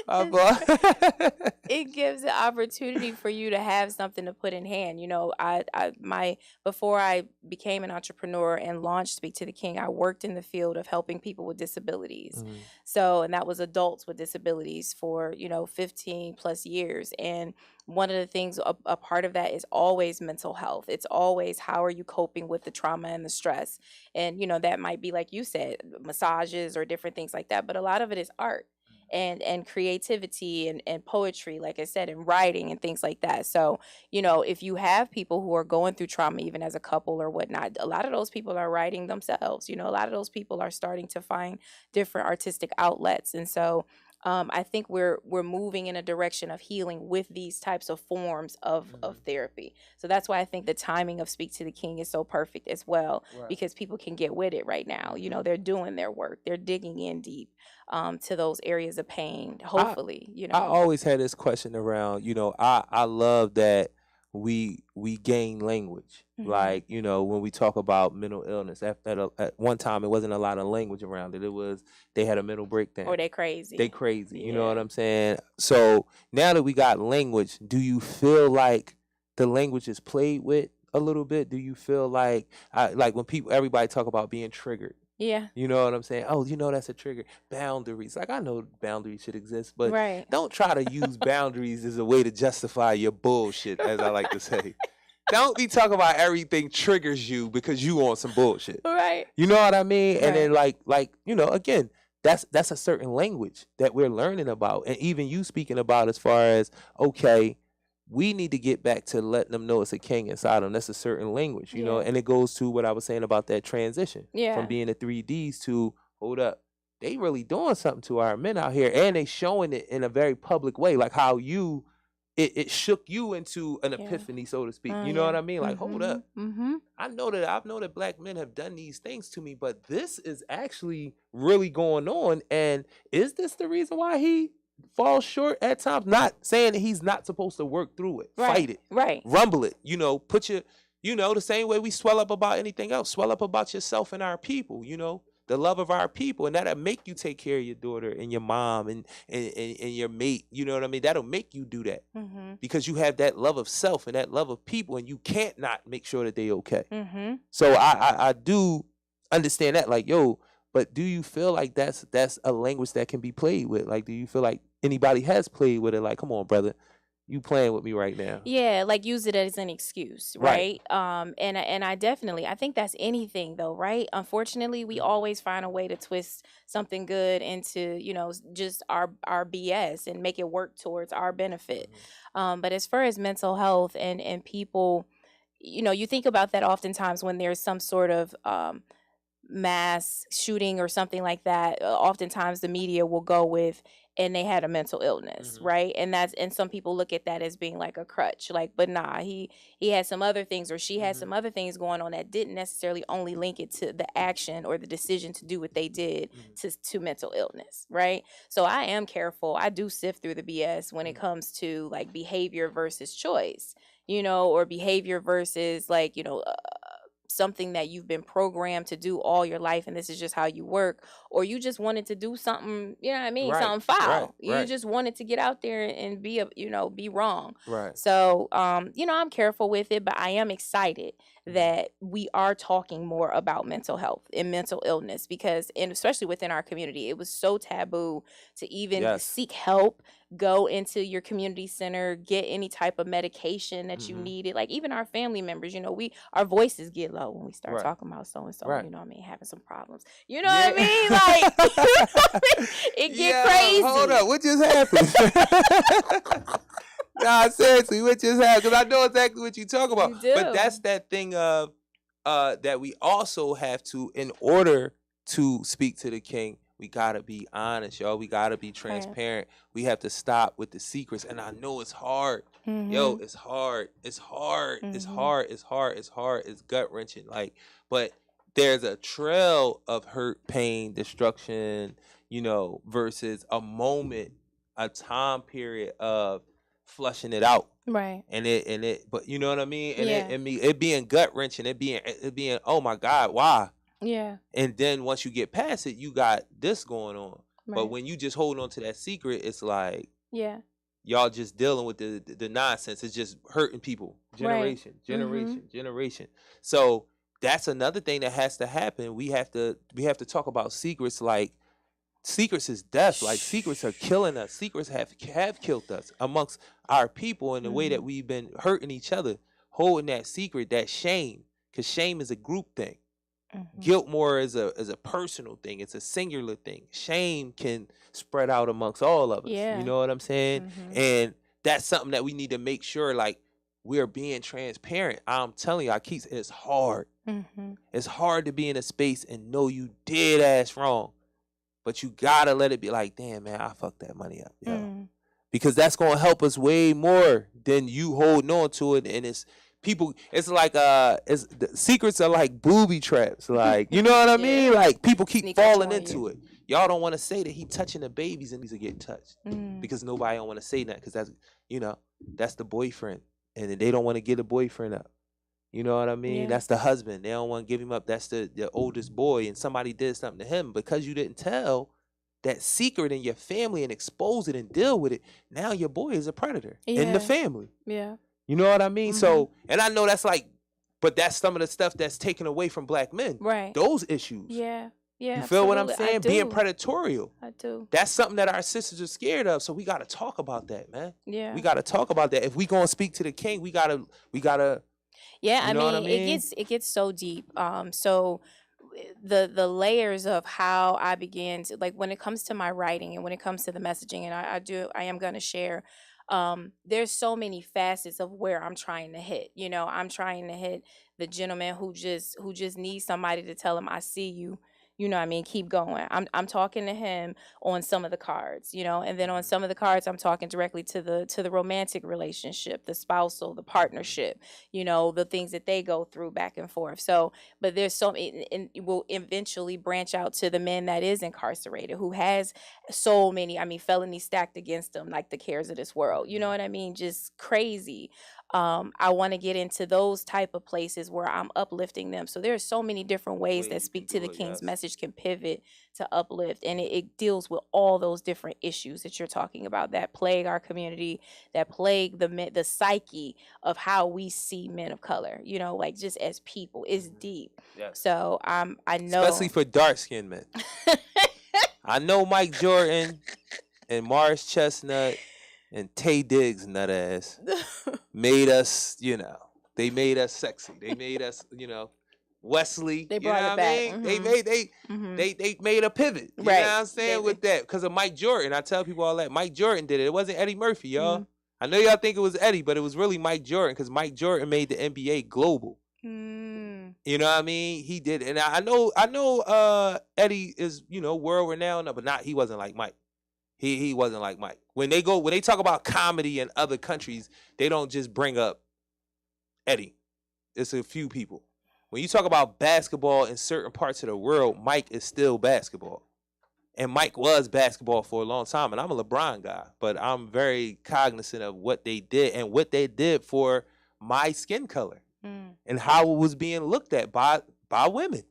My it's boy. it gives the opportunity for you to have something to put in hand. I before I became an entrepreneur and launched Speak to the King, I worked in the field of helping people with disabilities. Mhm. So, and that was adults with disabilities for, 15 plus years. And one of the things, a part of that is always mental health. It's always how are you coping with the trauma and the stress. And, that might be, like you said, massages or different things like that. But a lot of it is art and creativity and poetry, like I said, and writing and things like that. So, if you have people who are going through trauma, even as a couple or whatnot, a lot of those people are writing themselves. A lot of those people are starting to find different artistic outlets. And so I think we're moving in a direction of healing with these types of forms of therapy. So that's why I think the timing of Speak to the King is so perfect as well, Right. because people can get with it right now. They're doing their work, they're digging in deep to those areas of pain. Hopefully, I always had this question around, I love that we gain language. Like, when we talk about mental illness, at one time it wasn't a lot of language around it. It was they had a mental breakdown. Or they crazy. They crazy. You know what Yeah. I'm saying? So now that we got language, do you feel like the language is played with a little bit? Do you feel like when everybody talk about being triggered? Yeah. You know what I'm saying? Oh, that's a trigger. Boundaries. Like, I know boundaries should exist, but Right. don't try to use boundaries as a way to justify your bullshit, as I like to say. Don't be talking about everything triggers you because you want some bullshit. Right. You know what I mean? Right. And then again, that's a certain language that we're learning about. And even you speaking about as far as, okay, we need to get back to letting them know it's a king inside them. That's a certain language, Yeah. and it goes to what I was saying about that transition Yeah. from being the 3Ds to, hold up, they really doing something to our men out here, and they showing it in a very public way, like how it shook you into an epiphany, so to speak. You know what I mean? Like, hold up. I know that black men have done these things to me, but this is actually really going on. And is this the reason why he falls short at times? Not saying that he's not supposed to work through it, Right. fight it, Right. rumble it, put your, the same way we swell up about anything else, swell up about yourself and our people, the love of our people. And that'll make you take care of your daughter and your mom and your mate. You know what I mean? That'll make you do that because you have that love of self and that love of people, and you can't not make sure that they okay. So I do understand that, like, yo, but do you feel like that's a language that can be played with? Like, do you feel like anybody has played with it? Like, come on, brother, you playing with me right now? Yeah, like use it as an excuse, right? And I definitely, I think that's anything though, right? Unfortunately, we always find a way to twist something good into, just our BS and make it work towards our benefit. But as far as mental health and people, you think about that oftentimes when there's some sort of mass shooting or something like that. Oftentimes the media will go with, and they had a mental illness, right? And some people look at that as being like a crutch, like, but nah, he had some other things, or she had some other things going on that didn't necessarily only link it to the action or the decision to do what they did to mental illness, right? So I am careful. I do sift through the BS when it comes to like behavior versus choice, or behavior versus like, something that you've been programmed to do all your life, and this is just how you work, or you just wanted to do something, Right, something foul. right, You right. just wanted to get out there and be wrong. Right. So, I'm careful with it, but I am excited that we are talking more about mental health and mental illness because, and especially within our community, it was so taboo to even Yes. seek help, go into your community center, get any type of medication that you Mhm. needed. Like even our family members, our voices get low when we start Right. talking about so and so, Right. having some problems. You know what I mean? Like it get Yeah, crazy. hold up, what just happened? Nah, seriously, what just happened? Because I know exactly what you talk about. You do. But that's that thing of that we also have to, in order to speak to the king, we gotta be honest, y'all. We gotta be transparent. We have to stop with the secrets. And I know it's hard. Yo, it's hard. It's hard. It's hard. It's hard. It's hard. It's gut wrenching. Like, but there's a trail of hurt, pain, destruction, versus a moment, a time period of flushing it out. Right. But you know what I mean? And Yeah. it being gut wrenching, it being, oh my God, why? Yeah. And then once you get past it, you got this going on. But Right. when you just hold on to that secret, it's like Yeah. y'all just dealing with the nonsense. It's just hurting people, Right. generation. So that's another thing that has to happen. We have to talk about secrets. Like, secrets is death. Like, secrets are killing us. Secrets have killed us amongst our people in the way that Mhm. we've been hurting each other, holding that secret, that shame, because shame is a group thing. Mhm. Guilt more is a personal thing. It's a singular thing. Shame can spread out amongst all of us. You Yeah. know what I'm saying? Mhm. And that's something that we need to make sure, like, we're being transparent. I'm telling you, it's hard. Mhm. It's hard to be in a space and know you did ass wrong, but you gotta let it be like, damn man, I fucked that money up, yo. Mm. Because that's gonna help us way more than you holding on to it. And it's people, it's like it's the secrets are like booby traps. Like, you know what I mean? Yeah. Like, people keep Sneak up falling on into you. it. Y'all don't want to say that he touching the babies and these are getting touched. Mm. Because nobody don't want to say that, because that's, that's the boyfriend. And they don't want to get the boyfriend up. You know what I mean? Yeah. That's the husband. They don't want to give him up. That's the oldest boy, and somebody did something to him because you didn't tell that secret in your family and expose it and deal with it. Now your boy is a predator in the Yeah. family. Yeah. You know what I mean? Mhm. So, and I know that's like, but that's some of the stuff that's taken away from black men. Right. Those issues. Yeah. Yeah. You feel what I'm Absolutely. I saying? Being do. predatorial. I do. That's something that our sisters are scared of. So we got to talk about that, man. Yeah. We got to talk about that. If we going to speak to the king, we got to, Yeah, you I know what I mean, it mean? gets so deep. So the layers of how I began to, like, when it comes to my writing and when it comes to the messaging, and I am gonna share. There's so many facets of where I'm trying to hit. I'm trying to hit the gentleman who just needs somebody to tell him I see you. You know what I mean? Keep going. I'm talking to him on some of the cards, and then on some of the cards I'm talking directly to the romantic relationship, the spousal, the partnership, the things that they go through back and forth. So, but there's so and it will eventually branch out to the man that is incarcerated, who has so many, I mean, felonies stacked against them, like the cares of this world. You know what I mean? Just crazy. I want to get into those type of places where I'm uplifting them. So there's so many different ways Way that you can Speak to do the it, King's yes. message can pivot to uplift, and it deals with all those different issues that you're talking about that plague our community, that plague the psyche of how we see men of color. Like, just as people, is deep. Yes. So I Especially know. for dark skinned men. I know Mike Jordan and Morris Chestnut and Tay Diggs nut ass made us, they made us sexy. They made us, Wesley, They you know brought it what I back. mean? They Hmm. made they Hmm. they made a pivot. You know what Right. I'm saying? With that. Because of Mike Jordan. I tell people all that. Mike Jordan did it. It wasn't Eddie Murphy, y'all. Mm. I know y'all think it was Eddie, but it was really Mike Jordan, because Mike Jordan made the NBA global. Mm. You know what I mean? He did, and I know Eddie is, world renowned, but he wasn't like Mike. He wasn't like Mike. When they talk about comedy in other countries, they don't just bring up Eddie. It's a few people. When you talk about basketball in certain parts of the world, Mike is still basketball. And Mike was basketball for a long time. And I'm a LeBron guy, but I'm very cognizant of what they did and what they did for my skin color Mm. and how it was being looked at by women.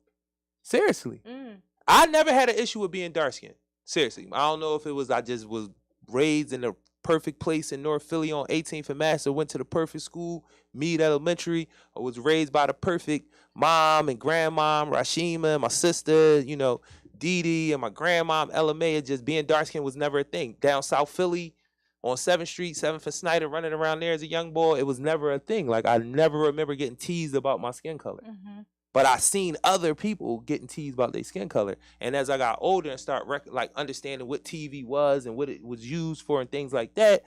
Seriously. Mm. I never had an issue with being dark skinned. Seriously. I don't know if it was I just was raised in the perfect place in North Philly on 18th and Mass, or went to the perfect school, Meade Elementary, or was raised by the perfect mom and grandmom, Rashima, and my sister, Dee Dee, and my grandmom, Ella May. Just being dark skinned was never a thing. Down South Philly on 7th Street, 7th and Snyder, running around there as a young boy, it was never a thing. Like, I never remember getting teased about my skin color. Mm-hmm. But I seen other people getting teased about their skin color. And as I got older and start understanding what TV was and what it was used for and things like that,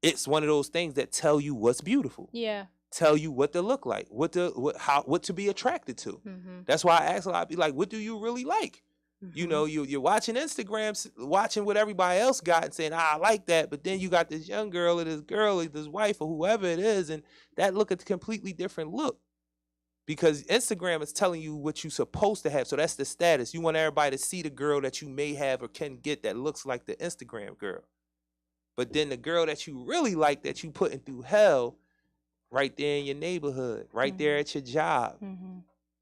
it's one of those things that tell you what's beautiful. Yeah. Tell you what to look like, what to be attracted to. Mm-hmm. That's why I ask a lot of people, like, what do you really like? Mm-hmm. You're watching Instagram, watching what everybody else got and saying, I like that. But then you got this young girl or this girl or this wife or whoever it is, and that look a completely different look. Because Instagram is telling you what you're supposed to have. So that's the status. You want everybody to see the girl that you may have or can get that looks like the Instagram girl. But then the girl that you really like, that you putting through hell, right there in your neighborhood, right there at your job.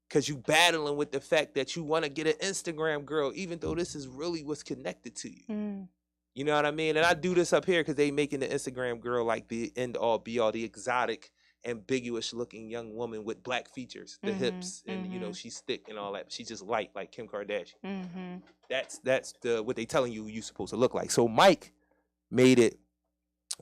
Because you battling with the fact that you want to get an Instagram girl, even though this is really what's connected to you. Mm. You know what I mean? And I do this up here because they making the Instagram girl like the end all be all, the exotic, ambiguous looking young woman with black features, the Mhm. hips, and Mhm. she's thick and all that. She's just light like Kim Kardashian. Mhm. That's the what they telling you supposed to look like. So Mike made it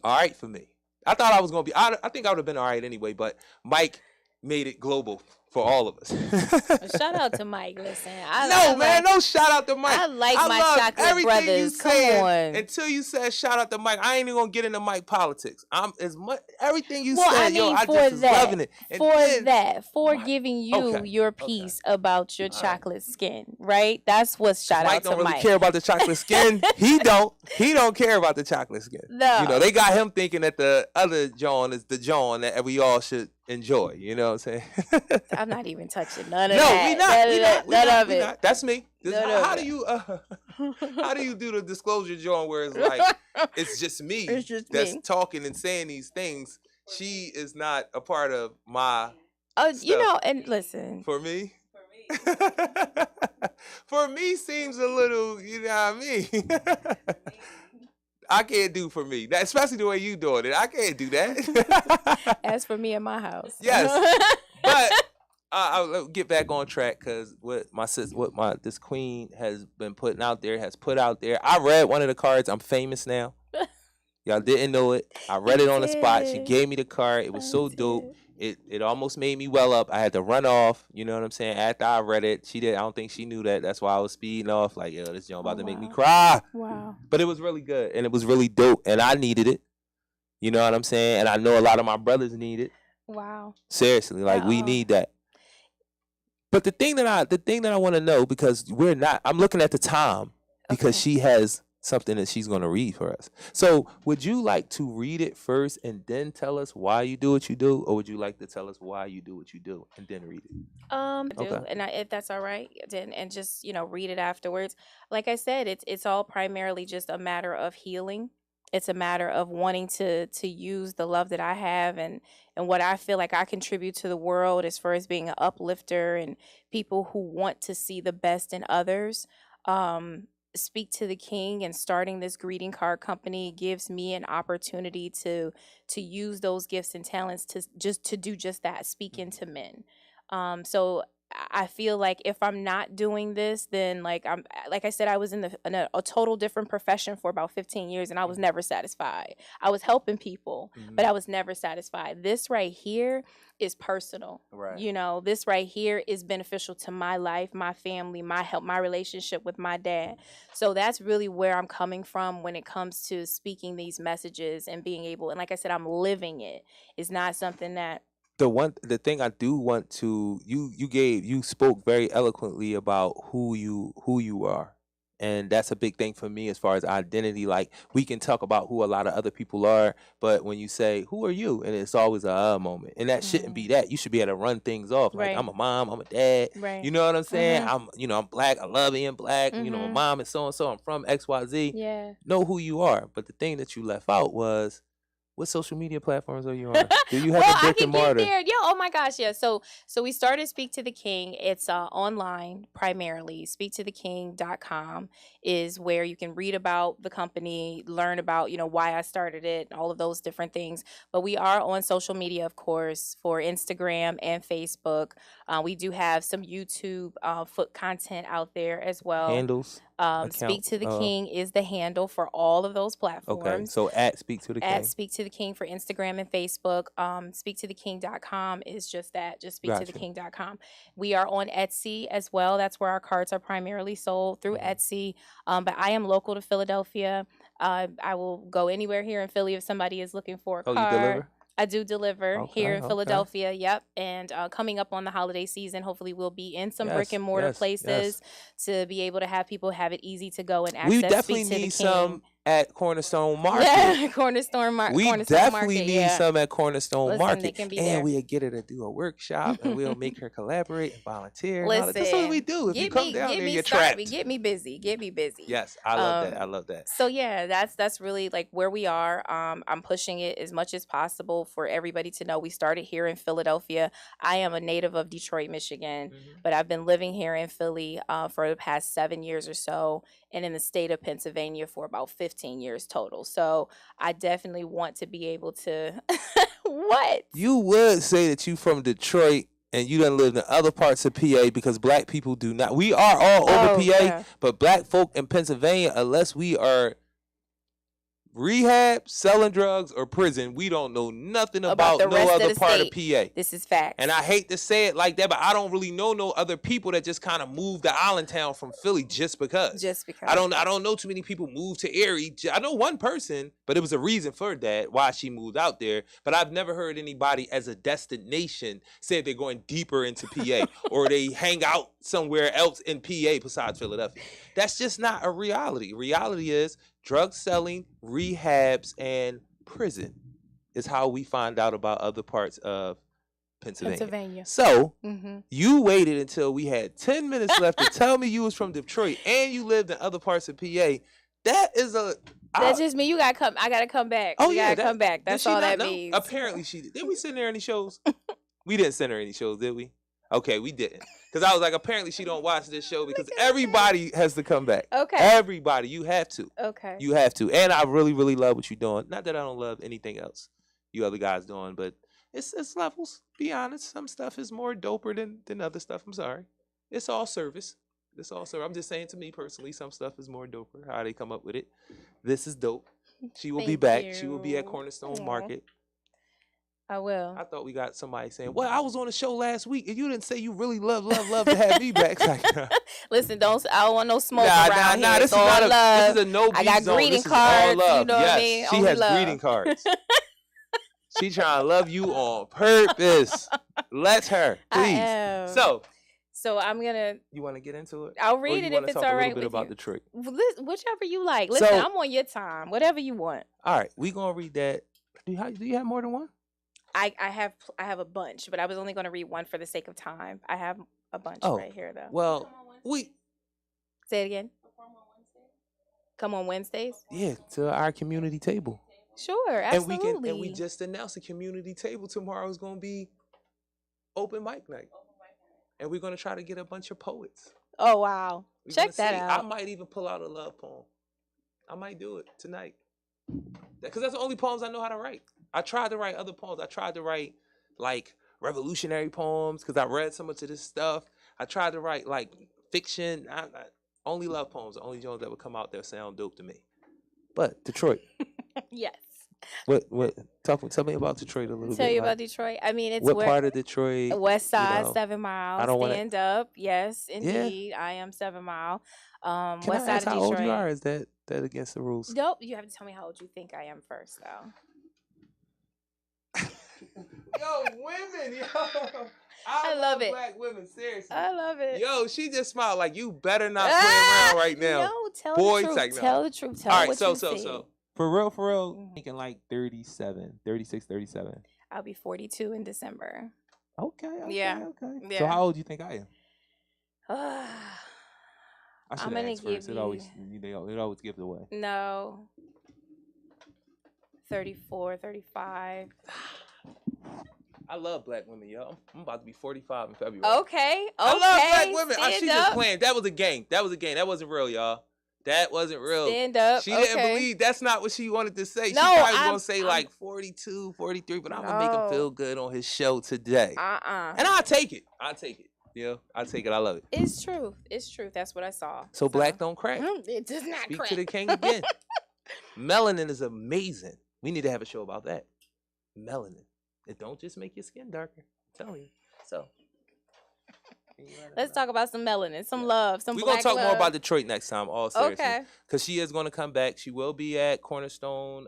all right for me. I thought I was gonna be. I think I would have been all right anyway, but Mike made it global for all of Well, us. shout out to Mike. Listen, I No, man, like no shout out to Mike. I like I my love chocolate everything you brothers. Come said on. until you said shout out to Mike. I ain't even gonna get into Mike politics. I'm as much everything you Well, I said, yo, mean, I just was loving it. And then for Mike, giving you okay, your okay, piece about your all right. chocolate skin, right? That's what's Cause shout Mike out to don't really Mike. care about the chocolate skin. He don't. He don't care about the chocolate skin. No, They got him thinking that the other John is the John that we all should enjoy. You know what I'm saying? I'm not even touching none of No, we that. not. We not. We None not. of We it. not. That's me. None How of do it. you how do you do the disclosure, John, where it's like it's just me It's just that's me. talking and saying these things. She is not a part of my Oh, stuff. and listen. For me. For me seems a little, you know what I mean? I can't do for me. That, especially the way you doing it. I can't do that. As for me in my house. Yes. But I'll get back on track because this queen has been putting out there, has put out there. I read one of the cards. I'm famous now. Y'all didn't know it. I read it on the spot. She gave me the card. It was so dope. It almost made me well up. I had to run off. You know what I'm saying? After I read it, she did. I don't think she knew that. That's why I was speeding off. Like, yo, this joint about to make me cry. Wow. But it was really good and it was really dope. And I needed it. You know what I'm saying? And I know a lot of my brothers need it. Wow. Seriously, like we need that. But the thing that I want to know, because I'm looking at the time because she has something that she's going to read for us. So would you like to read it first and then tell us why you do what you do? Or would you like to tell us why you do what you do and then read it? And if that's all right, then and just read it afterwards. Like I said, it's all primarily just a matter of healing. It's a matter of wanting to use the love that I have and what I feel like I contribute to the world as far as being an uplifter and people who want to see the best in others. Speak to the king and starting this greeting card company gives me an opportunity to use those gifts and talents to do just that, speak into men. So I feel like if I'm not doing this, then like I said, I was in a total different profession for about 15 years and I was never satisfied. I was helping people, but I was never satisfied. This right here is personal. Right. This right here is beneficial to my life, my family, my health, my relationship with my dad. So that's really where I'm coming from when it comes to speaking these messages and being able, and like I said, I'm living it. It's not something that The thing I do want to you spoke very eloquently about who you are. And that's a big thing for me as far as identity. Like we can talk about who a lot of other people are, but when you say, who are you? And it's always a moment. And that shouldn't be that. You should be able to run things off. Like Right. I'm a mom, I'm a dad. Right. You know what I'm saying? Mhm. I'm black, I love being black. My Mhm. mom is so and so, I'm from XYZ. Yeah. Know who you are. But the thing that you left out was, what social media platforms are you on? Do you have Well, a I brick can and get mortar? there. Yeah. Oh my gosh. Yeah. So we started Speak to the King. It's online primarily. SpeakToTheKing.com is where you can read about the company, learn about why I started it, all of those different things. But we are on social media, of course, for Instagram and Facebook. We do have some YouTube foot content out there as well. Handles. Speak Accounts. to the King is the handle for all of those platforms. Okay, so at Speak to the King. At Speak to the King for Instagram and Facebook. SpeakToTheKing.com is just that, just SpeakToTheKing.com. We are on Etsy as well. That's where our cards are primarily sold through Etsy. But I am local to Philadelphia. I will go anywhere here in Philly if somebody is looking for a card. You deliver? I do deliver here in Okay. Philadelphia. Yep. And coming up on the holiday season, hopefully we'll be in some brick and mortar places to be able to have people have it easy to go and access. We definitely Speak to need the King. some at Cornerstone Market. Yeah, Cornerstone Market. We definitely need some at Cornerstone Listen, Market. they can be and there. we'll get her to do a workshop and we'll make her collaborate and volunteer. And all that. Listen, That's what we do. If you come down there, you're trapped. Get me busy. Get me busy. Yes, I love that. I love that. So yeah, that's really like where we are. I'm pushing it as much as possible for everybody to know we started here in Philadelphia. I am a native of Detroit, Michigan, but I've been living here in Philly for the past 7 years or so, and in the state of Pennsylvania for about 15 years total. So I definitely want to be able to What? You would say that you from Detroit and you done lived in other parts of PA because black people do not. We are all over Oh, PA, yeah. but black folk in Pennsylvania, unless we are rehab, selling drugs, or prison, we don't know nothing About about the no rest of other the part of state. PA. This is facts. And I hate to say it like that, but I don't really know no other people that just kind of moved to Allentown from Philly just because. Just because. I don't know too many people moved to Erie. I know one person, but it was a reason for that, why she moved out there. But I've never heard anybody as a destination say they're going deeper into PA or they hang out somewhere else in PA besides Philadelphia. That's just not a reality. Reality is drug selling, rehabs, and prison is how we find out about other parts of Pennsylvania. So you waited until we had 10 minutes left to tell me you was from Detroit and you lived in other parts of PA. That is a. That just means you gotta come. I gotta come back. Oh you yeah, gotta come back. That's all that means. Apparently she did. Did we send her any shows? We didn't send her any shows, did we? Okay, we didn't. Because I was like, apparently she don't watch this show because everybody has to come back. Okay. Everybody, you have to. Okay. You have to. And I really, really love what you're doing. Not that I don't love anything else you other guys doing, but it's levels. Be honest. Some stuff is more doper than other stuff. I'm sorry. It's all service. It's all service. I'm just saying to me personally, some stuff is more doper. How they come up with it. This is dope. She will be back. She will be at Cornerstone Market. I will. I thought we got somebody saying, well, I was on a show last week and you didn't say you really love to have me back. Listen, I don't want no smoke around here. This is not love. This is a no beef I got zone. greeting This cards. Is all love. You know yes, what I mean? She Only has love. greeting cards. She trying to love you on purpose. Let her, please. So I'm gonna. You want to get into it? I'll read it if it's all right with you. About Detroit. Whichever you like. Listen, I'm on your time. Whatever you want. All right, we gonna read that. Do you have more than one? I have a bunch, but I was only gonna read one for the sake of time. I have a bunch right here though. Well, say it again. Come on Wednesdays. Yeah, to our community table. Sure, absolutely. And we just announced a community table tomorrow is gonna be open mic night. And we're gonna try to get a bunch of poets. Oh wow. Check that out. I might even pull out a love poem. I might do it tonight. Because that's the only poems I know how to write. I tried to write other poems. I tried to write like revolutionary poems because I read so much of this stuff. I tried to write like fiction. I only love poems. The only Jones that would come out that sound dope to me. But Detroit. Yes. What tell me about Detroit a little bit. Tell you about Detroit. I mean, it's what part of Detroit? West Side, 7 Mile. I don't stand up. Yes, indeed. Yeah. I am 7 Mile. Can West I Side ask of how Detroit. old you are? Is that against the rules? Nope. You have to tell me how old you think I am first, though. Yo, women, yo. I love it. Black women, seriously. I love it. Yo, she just smiled like you better not play around right now. No, tell the truth. Like, no. Tell the truth. Tell all right, what so you see. for real, thinking like 37, 36, 37. I'll be 42 in December. Okay. Yeah. So how old do you think I am? I should I'm ask first. It always gives away. No. 34, 35. I love black women, yo. I'm about to be 45 in February. Okay. I love black women. She just playing. That was a game. That wasn't real, y'all. That wasn't real. Stand up. She didn't believe. That's not what she wanted to say. No, she probably was going to say like 42, 43, but I'm going to make him feel good on his show today. And I'll take it. Yeah, I'll take it. I love it. It's true. That's what I saw. So black don't crack. It does not Speak crack. to the king again. Melanin is amazing. We need to have a show about that. Melanin. It don't just make your skin darker. I'm telling you. So. Let's talk about some melanin, some love, some black love. We're going to talk more about Detroit next time, all seriously. Okay. Because she is going to come back. She will be at Cornerstone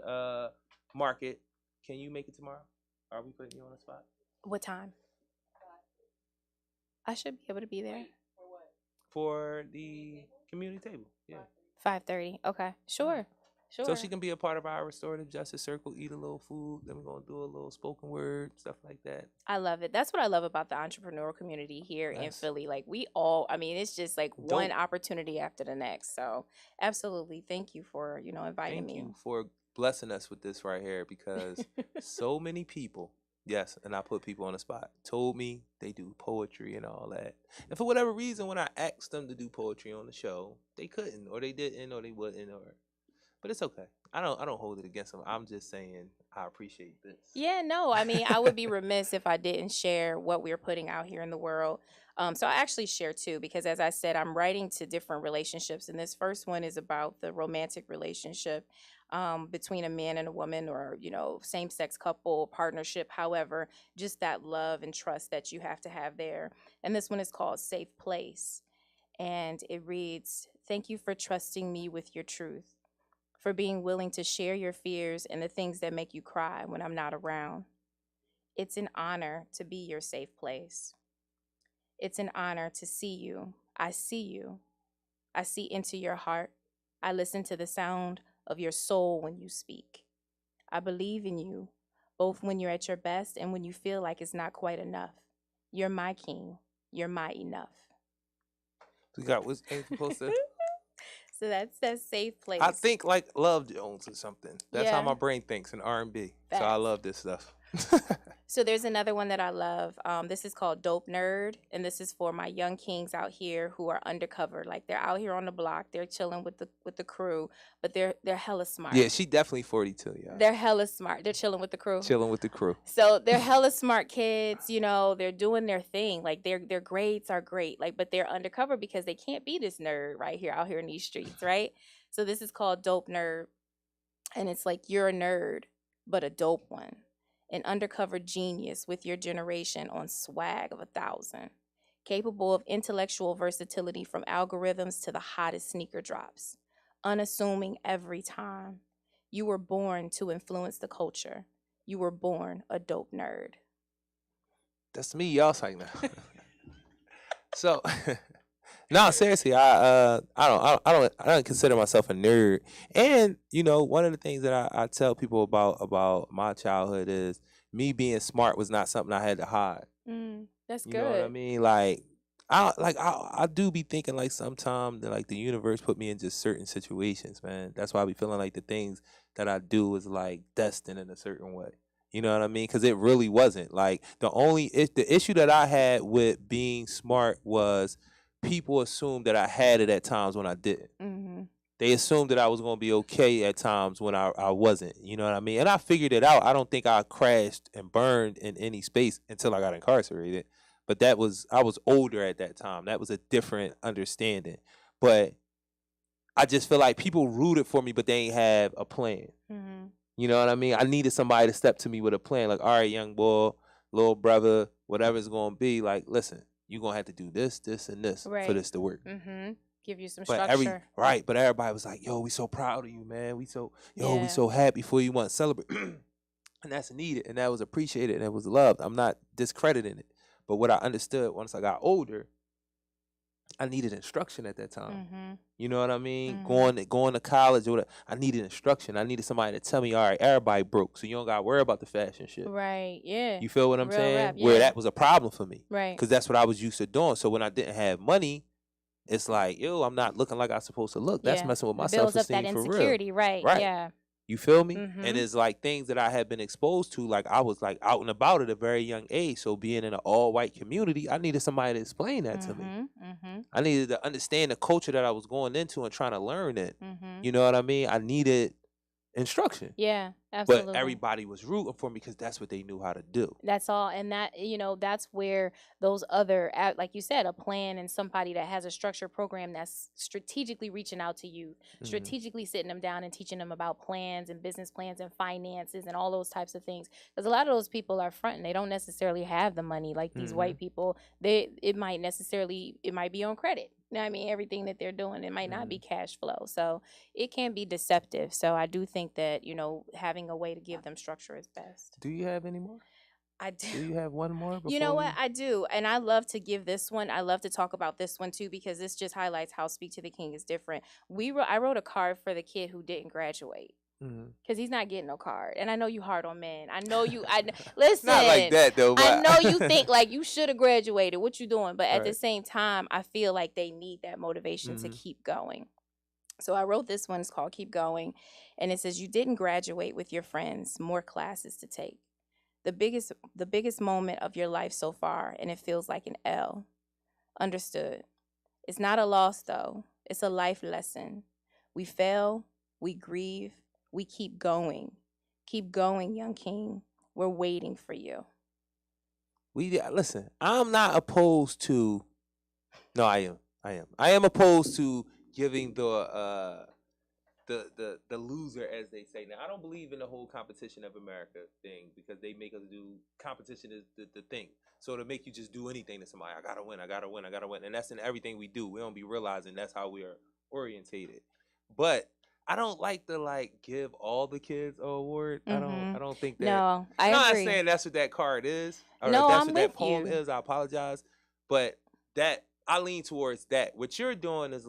Market. Can you make it tomorrow? Are we putting you on the spot? What time? I should be able to be there. For what? For the community table. Yeah. 5:30. Okay. Sure. So she can be a part of our restorative justice circle, eat a little food, then we're going to do a little spoken word, stuff like that. I love it. That's what I love about the entrepreneurial community here in Philly. Like it's just like one opportunity after the next. So absolutely. Thank you for, inviting me. Thank you for blessing us with this right here because so many people, yes, and I put people on the spot, told me they do poetry and all that. And for whatever reason, when I asked them to do poetry on the show, they couldn't or they didn't or they wouldn't But it's okay. I don't hold it against them. I'm just saying I appreciate this. Yeah, no, I mean, I would be remiss if I didn't share what we're putting out here in the world. So I actually share two because, as I said, I'm writing to different relationships, and this first one is about the romantic relationship between a man and a woman, or same-sex couple partnership. However, just that love and trust that you have to have there. And this one is called "Safe Place," and it reads, "Thank you for trusting me with your truth, for being willing to share your fears and the things that make you cry when I'm not around. It's an honor to be your safe place. It's an honor to see you. I see you. I see into your heart. I listen to the sound of your soul when you speak. I believe in you, both when you're at your best and when you feel like it's not quite enough. You're my king. You're my enough." We got what's ain't supposed to. So that's that safe I place. think like Love Jones or something. That's how Yeah, my brain thinks in R&B. So I facts. love this stuff. So there's another one that I love. This is called Dope Nerd, and this is for my young kings out here who are undercover. Like they're out here on the block, they're chilling with the crew, but they're hella smart. Yeah, she definitely 42, yeah. They're hella smart. They're chilling with the crew. Chilling with the crew. So they're hella smart kids, they're doing their thing. Like their grades are great. Like, but they're undercover because they can't be this nerd right here out here in these streets, right? So this is called Dope Nerd. And it's like you're a nerd, but a dope one. An undercover genius with your generation on swag of 1,000. Capable of intellectual versatility from algorithms to the hottest sneaker drops. Unassuming every time. You were born to influence the culture. You were born a dope nerd. That's me, y'all saying that. So no, seriously, I don't consider myself a nerd. And one of the things that I tell people about my childhood is me being smart was not something I had to hide. That's You know what I good. mean? I do be thinking like sometimes that like the universe put me in just certain situations, man. That's why I be feeling like the things that I do is like destined in a certain way. You know what I mean? Because it really wasn't. Like the issue that I had with being smart was people assumed that I had it at times when I didn't. Mm-hmm. They assumed that I was going to be okay at times when I wasn't. You know what I mean? And I figured it out. I don't think I crashed and burned in any space until I got incarcerated. But I was older at that time. That was a different understanding. But I just feel like people rooted for me, but they ain't have a plan. Mm-hmm. You know what I mean? I needed somebody to step to me with a plan. Like, all right, young boy, little brother, whatever it's going to be. Like, listen, you're going to have to do this, this, and this for Right. this to work. Mm-hmm. Give you some But structure. but everybody was like, "Yo, we so proud of you, man. We Yeah. so happy for you. Want to celebrate." And that's needed, and that was appreciated, and it was loved. I'm not discrediting it, but what I understood once I got older, I needed instruction at that time. Mm-hmm. You know what I mean? Mm-hmm. Going to college or whatever, I needed instruction. I needed somebody to tell me, all right, everybody broke, so you don't got to worry about the fashion shit. Right. Yeah. You feel what I'm Real saying? rap. Where Yeah. that was a problem for me, Right. because that's what I was used to doing. So when I didn't have money, it's like, yo, I'm not looking like I'm supposed to look. That's Yeah. messing with my It self builds up that esteem for real. insecurity. Right. Right. Yeah. You feel me? And Mm-hmm. it's like things that I had been exposed to, like I was like out and about at a very young age. So being in an all white community, I needed somebody to explain that to me. Mm-hmm. Mm-hmm. I needed to understand the culture that I was going into and trying to learn it. Mm-hmm. You know what I mean? I needed instruction. Yeah. But Absolutely. everybody was rooting for me because that's what they knew how to do. That's all. And that's where those other, like you said, a plan and somebody that has a structured program that's strategically reaching out to you, strategically sitting them down and teaching them about plans and business plans and finances and all those types of things. Because a lot of those people are fronting. They don't necessarily have the money like these white people. It might be on credit. You know what I mean? Everything that they're doing, it might not be cash flow. So it can be deceptive. So I do think that, having a way to give them structure is best. Do you have any more? I do. Do you have one more? You know what? I do. And I love to give this one. I love to talk about this one too because this just highlights how Speak to the King is different. I wrote a card for the kid who didn't graduate. Because he's not getting no card. And I know you hard on men. I know you. Listen. Not like that though. But I know you think like you should have graduated. What you doing? But at the Right. same time, I feel like they need that motivation to keep going. So I wrote this one. It's called Keep Going. And it says, you didn't graduate with your friends. More classes to take. The biggest moment of your life so far, and it feels like an L. Understood. It's not a loss though. It's a life lesson. We fail, we grieve, We keep going. Keep going, young king. We're waiting for you. We listen. I'm not opposed to. No, I am. I am. I am opposed to giving the loser, as they say. Now, I don't believe in the whole competition of America thing because they make us do competition is the thing. So to make you just do anything to somebody, I gotta win, I gotta win, I gotta win, and that's in everything we do. We don't be realizing that's how we are orientated. But I don't like to give all the kids an award. I don't. Mm-hmm. I don't think that. No, I And I'm not agree. saying that's what that card is, or if No, that's I'm what that with poem you. is. I apologize, but that I lean towards that. What you're doing is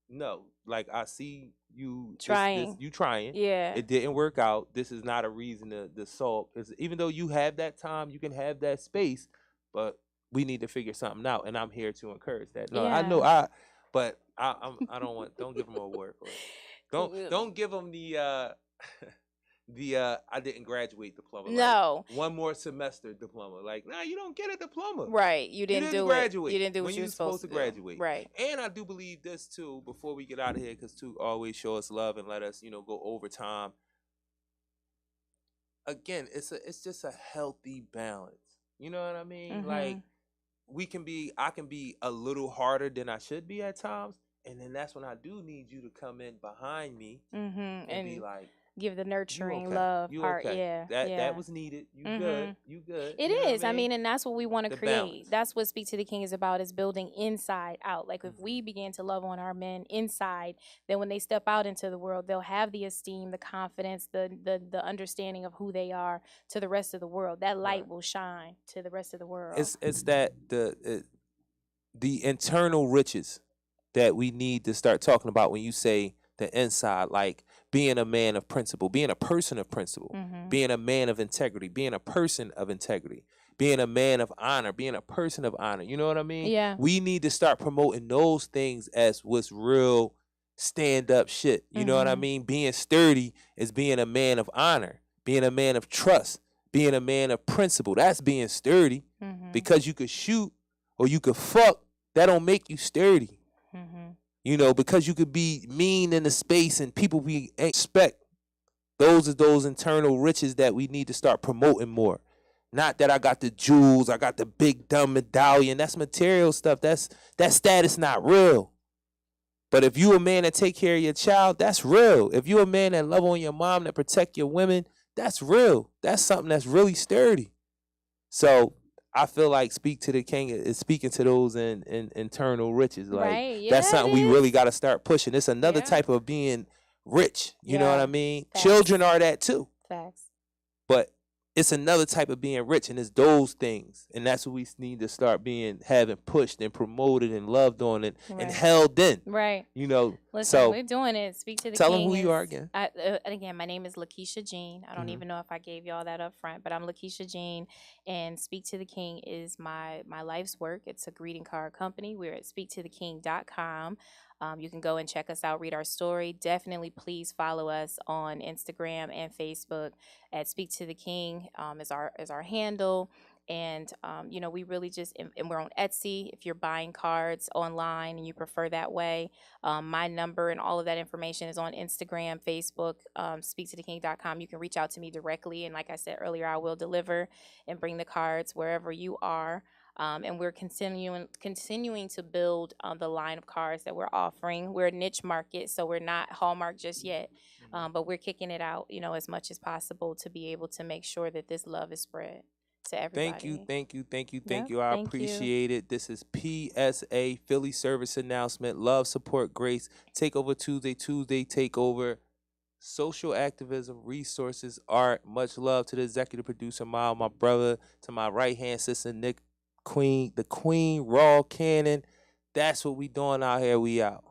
no, I see you. This Trying. you trying. Yeah. It didn't work out. This is not a reason to sulk. Even though you have that time, you can have that space, but we need to figure something out. And I'm here to encourage that. No, I know Yeah. but I don't want. Don't give them an award for it. Don't give them the the I didn't graduate diploma. No. One more semester diploma. Nah, you don't get a diploma. Right. You You didn't didn't do it. graduate You didn't do when what you you were were supposed to to do. graduate. Right. And I do believe this too. Before we get out of here, because two always show us love and let us, go overtime. Again, it's just a healthy balance. You know what I mean? Mm-hmm. I can be a little harder than I should be at times, and then that's when I do need you to come in behind me Mm-hmm. and be And like, give the "You nurturing okay? love You part. okay? Yeah. That Yeah. was needed. You Mm-hmm. good? You good? It You know what I is. I mean? mean, and that's what we want to The create. balance. That's what Speak to the King is about, is building inside out. Like if we Mhm. begin to love on our men inside, then when they step out into the world, they'll have the esteem, the confidence, the understanding of who they are to the rest of the world. That light Right. will shine to the rest of the world. It's that the internal riches that we need to start talking about when you say the inside, like being a man of principle, being a person of principle, Mm-hmm. being a man of integrity, being a person of integrity, being a man of honor, being a person of honor. You know what I mean? Yeah. We need to start promoting those things as what's real stand up shit. You know what I Mm-hmm. mean? Being sturdy is being a man of honor, being a man of trust, being a man of principle. That's being sturdy. Mm-hmm. Because you could shoot or you could fuck, that don't make you sturdy. Mm-hmm. Because you could be mean in the space and people be expect. Those are those internal riches that we need to start promoting more. Not that I got the jewels, I got the big dumb medallion. That's material stuff. That status not real. But if you a man that take care of your child, that's real. If you a man that love on your mom, that protect your women, that's real. That's something that's really sturdy. So I feel like Speak to the King is speaking to those in internal riches. Like Right. that's Yeah, it something we really is. got to start pushing. It's another Yeah. type of being rich. You know what I Yeah. mean? Facts. Children are that too, Facts. but it's another type of being rich, and it's those things, and that's what we need to start having pushed and promoted and loved on and Right. held in. Right. So Listen, we're doing it. Speak to the tell them King who you are is. again. And again, my name is Lakeisha Jean. I don't Mhm. even know if I gave y'all that up front, but I'm Lakeisha Jean, and Speak to the King is my life's work. It's a greeting card company. We're at speaktotheking.com. You can go and check us out, read our story. Definitely, please follow us on Instagram and Facebook at Speak to the King is our handle. And we really just and we're on Etsy. If you're buying cards online and you prefer that way, my number and all of that information is on Instagram, Facebook, speaktotheking.com. You can reach out to me directly, and like I said earlier, I will deliver and bring the cards wherever you are. And we're continuing to build the line of cards that we're offering. We're a niche market, so we're not Hallmark just yet, but we're kicking it out, as much as possible to be able to make sure that this love is spread to everybody. Thank you, thank you, thank you, thank Yep, you. I thank you. appreciate it. This is PSA Philly Service Announcement. Love, support, grace. Takeover Tuesday, takeover. Social activism, resources, art. Much love to the executive producer, Miles, my brother, to my right hand sister, Nick, the Queen, Raw Cannon. That's what we doing out here. We out.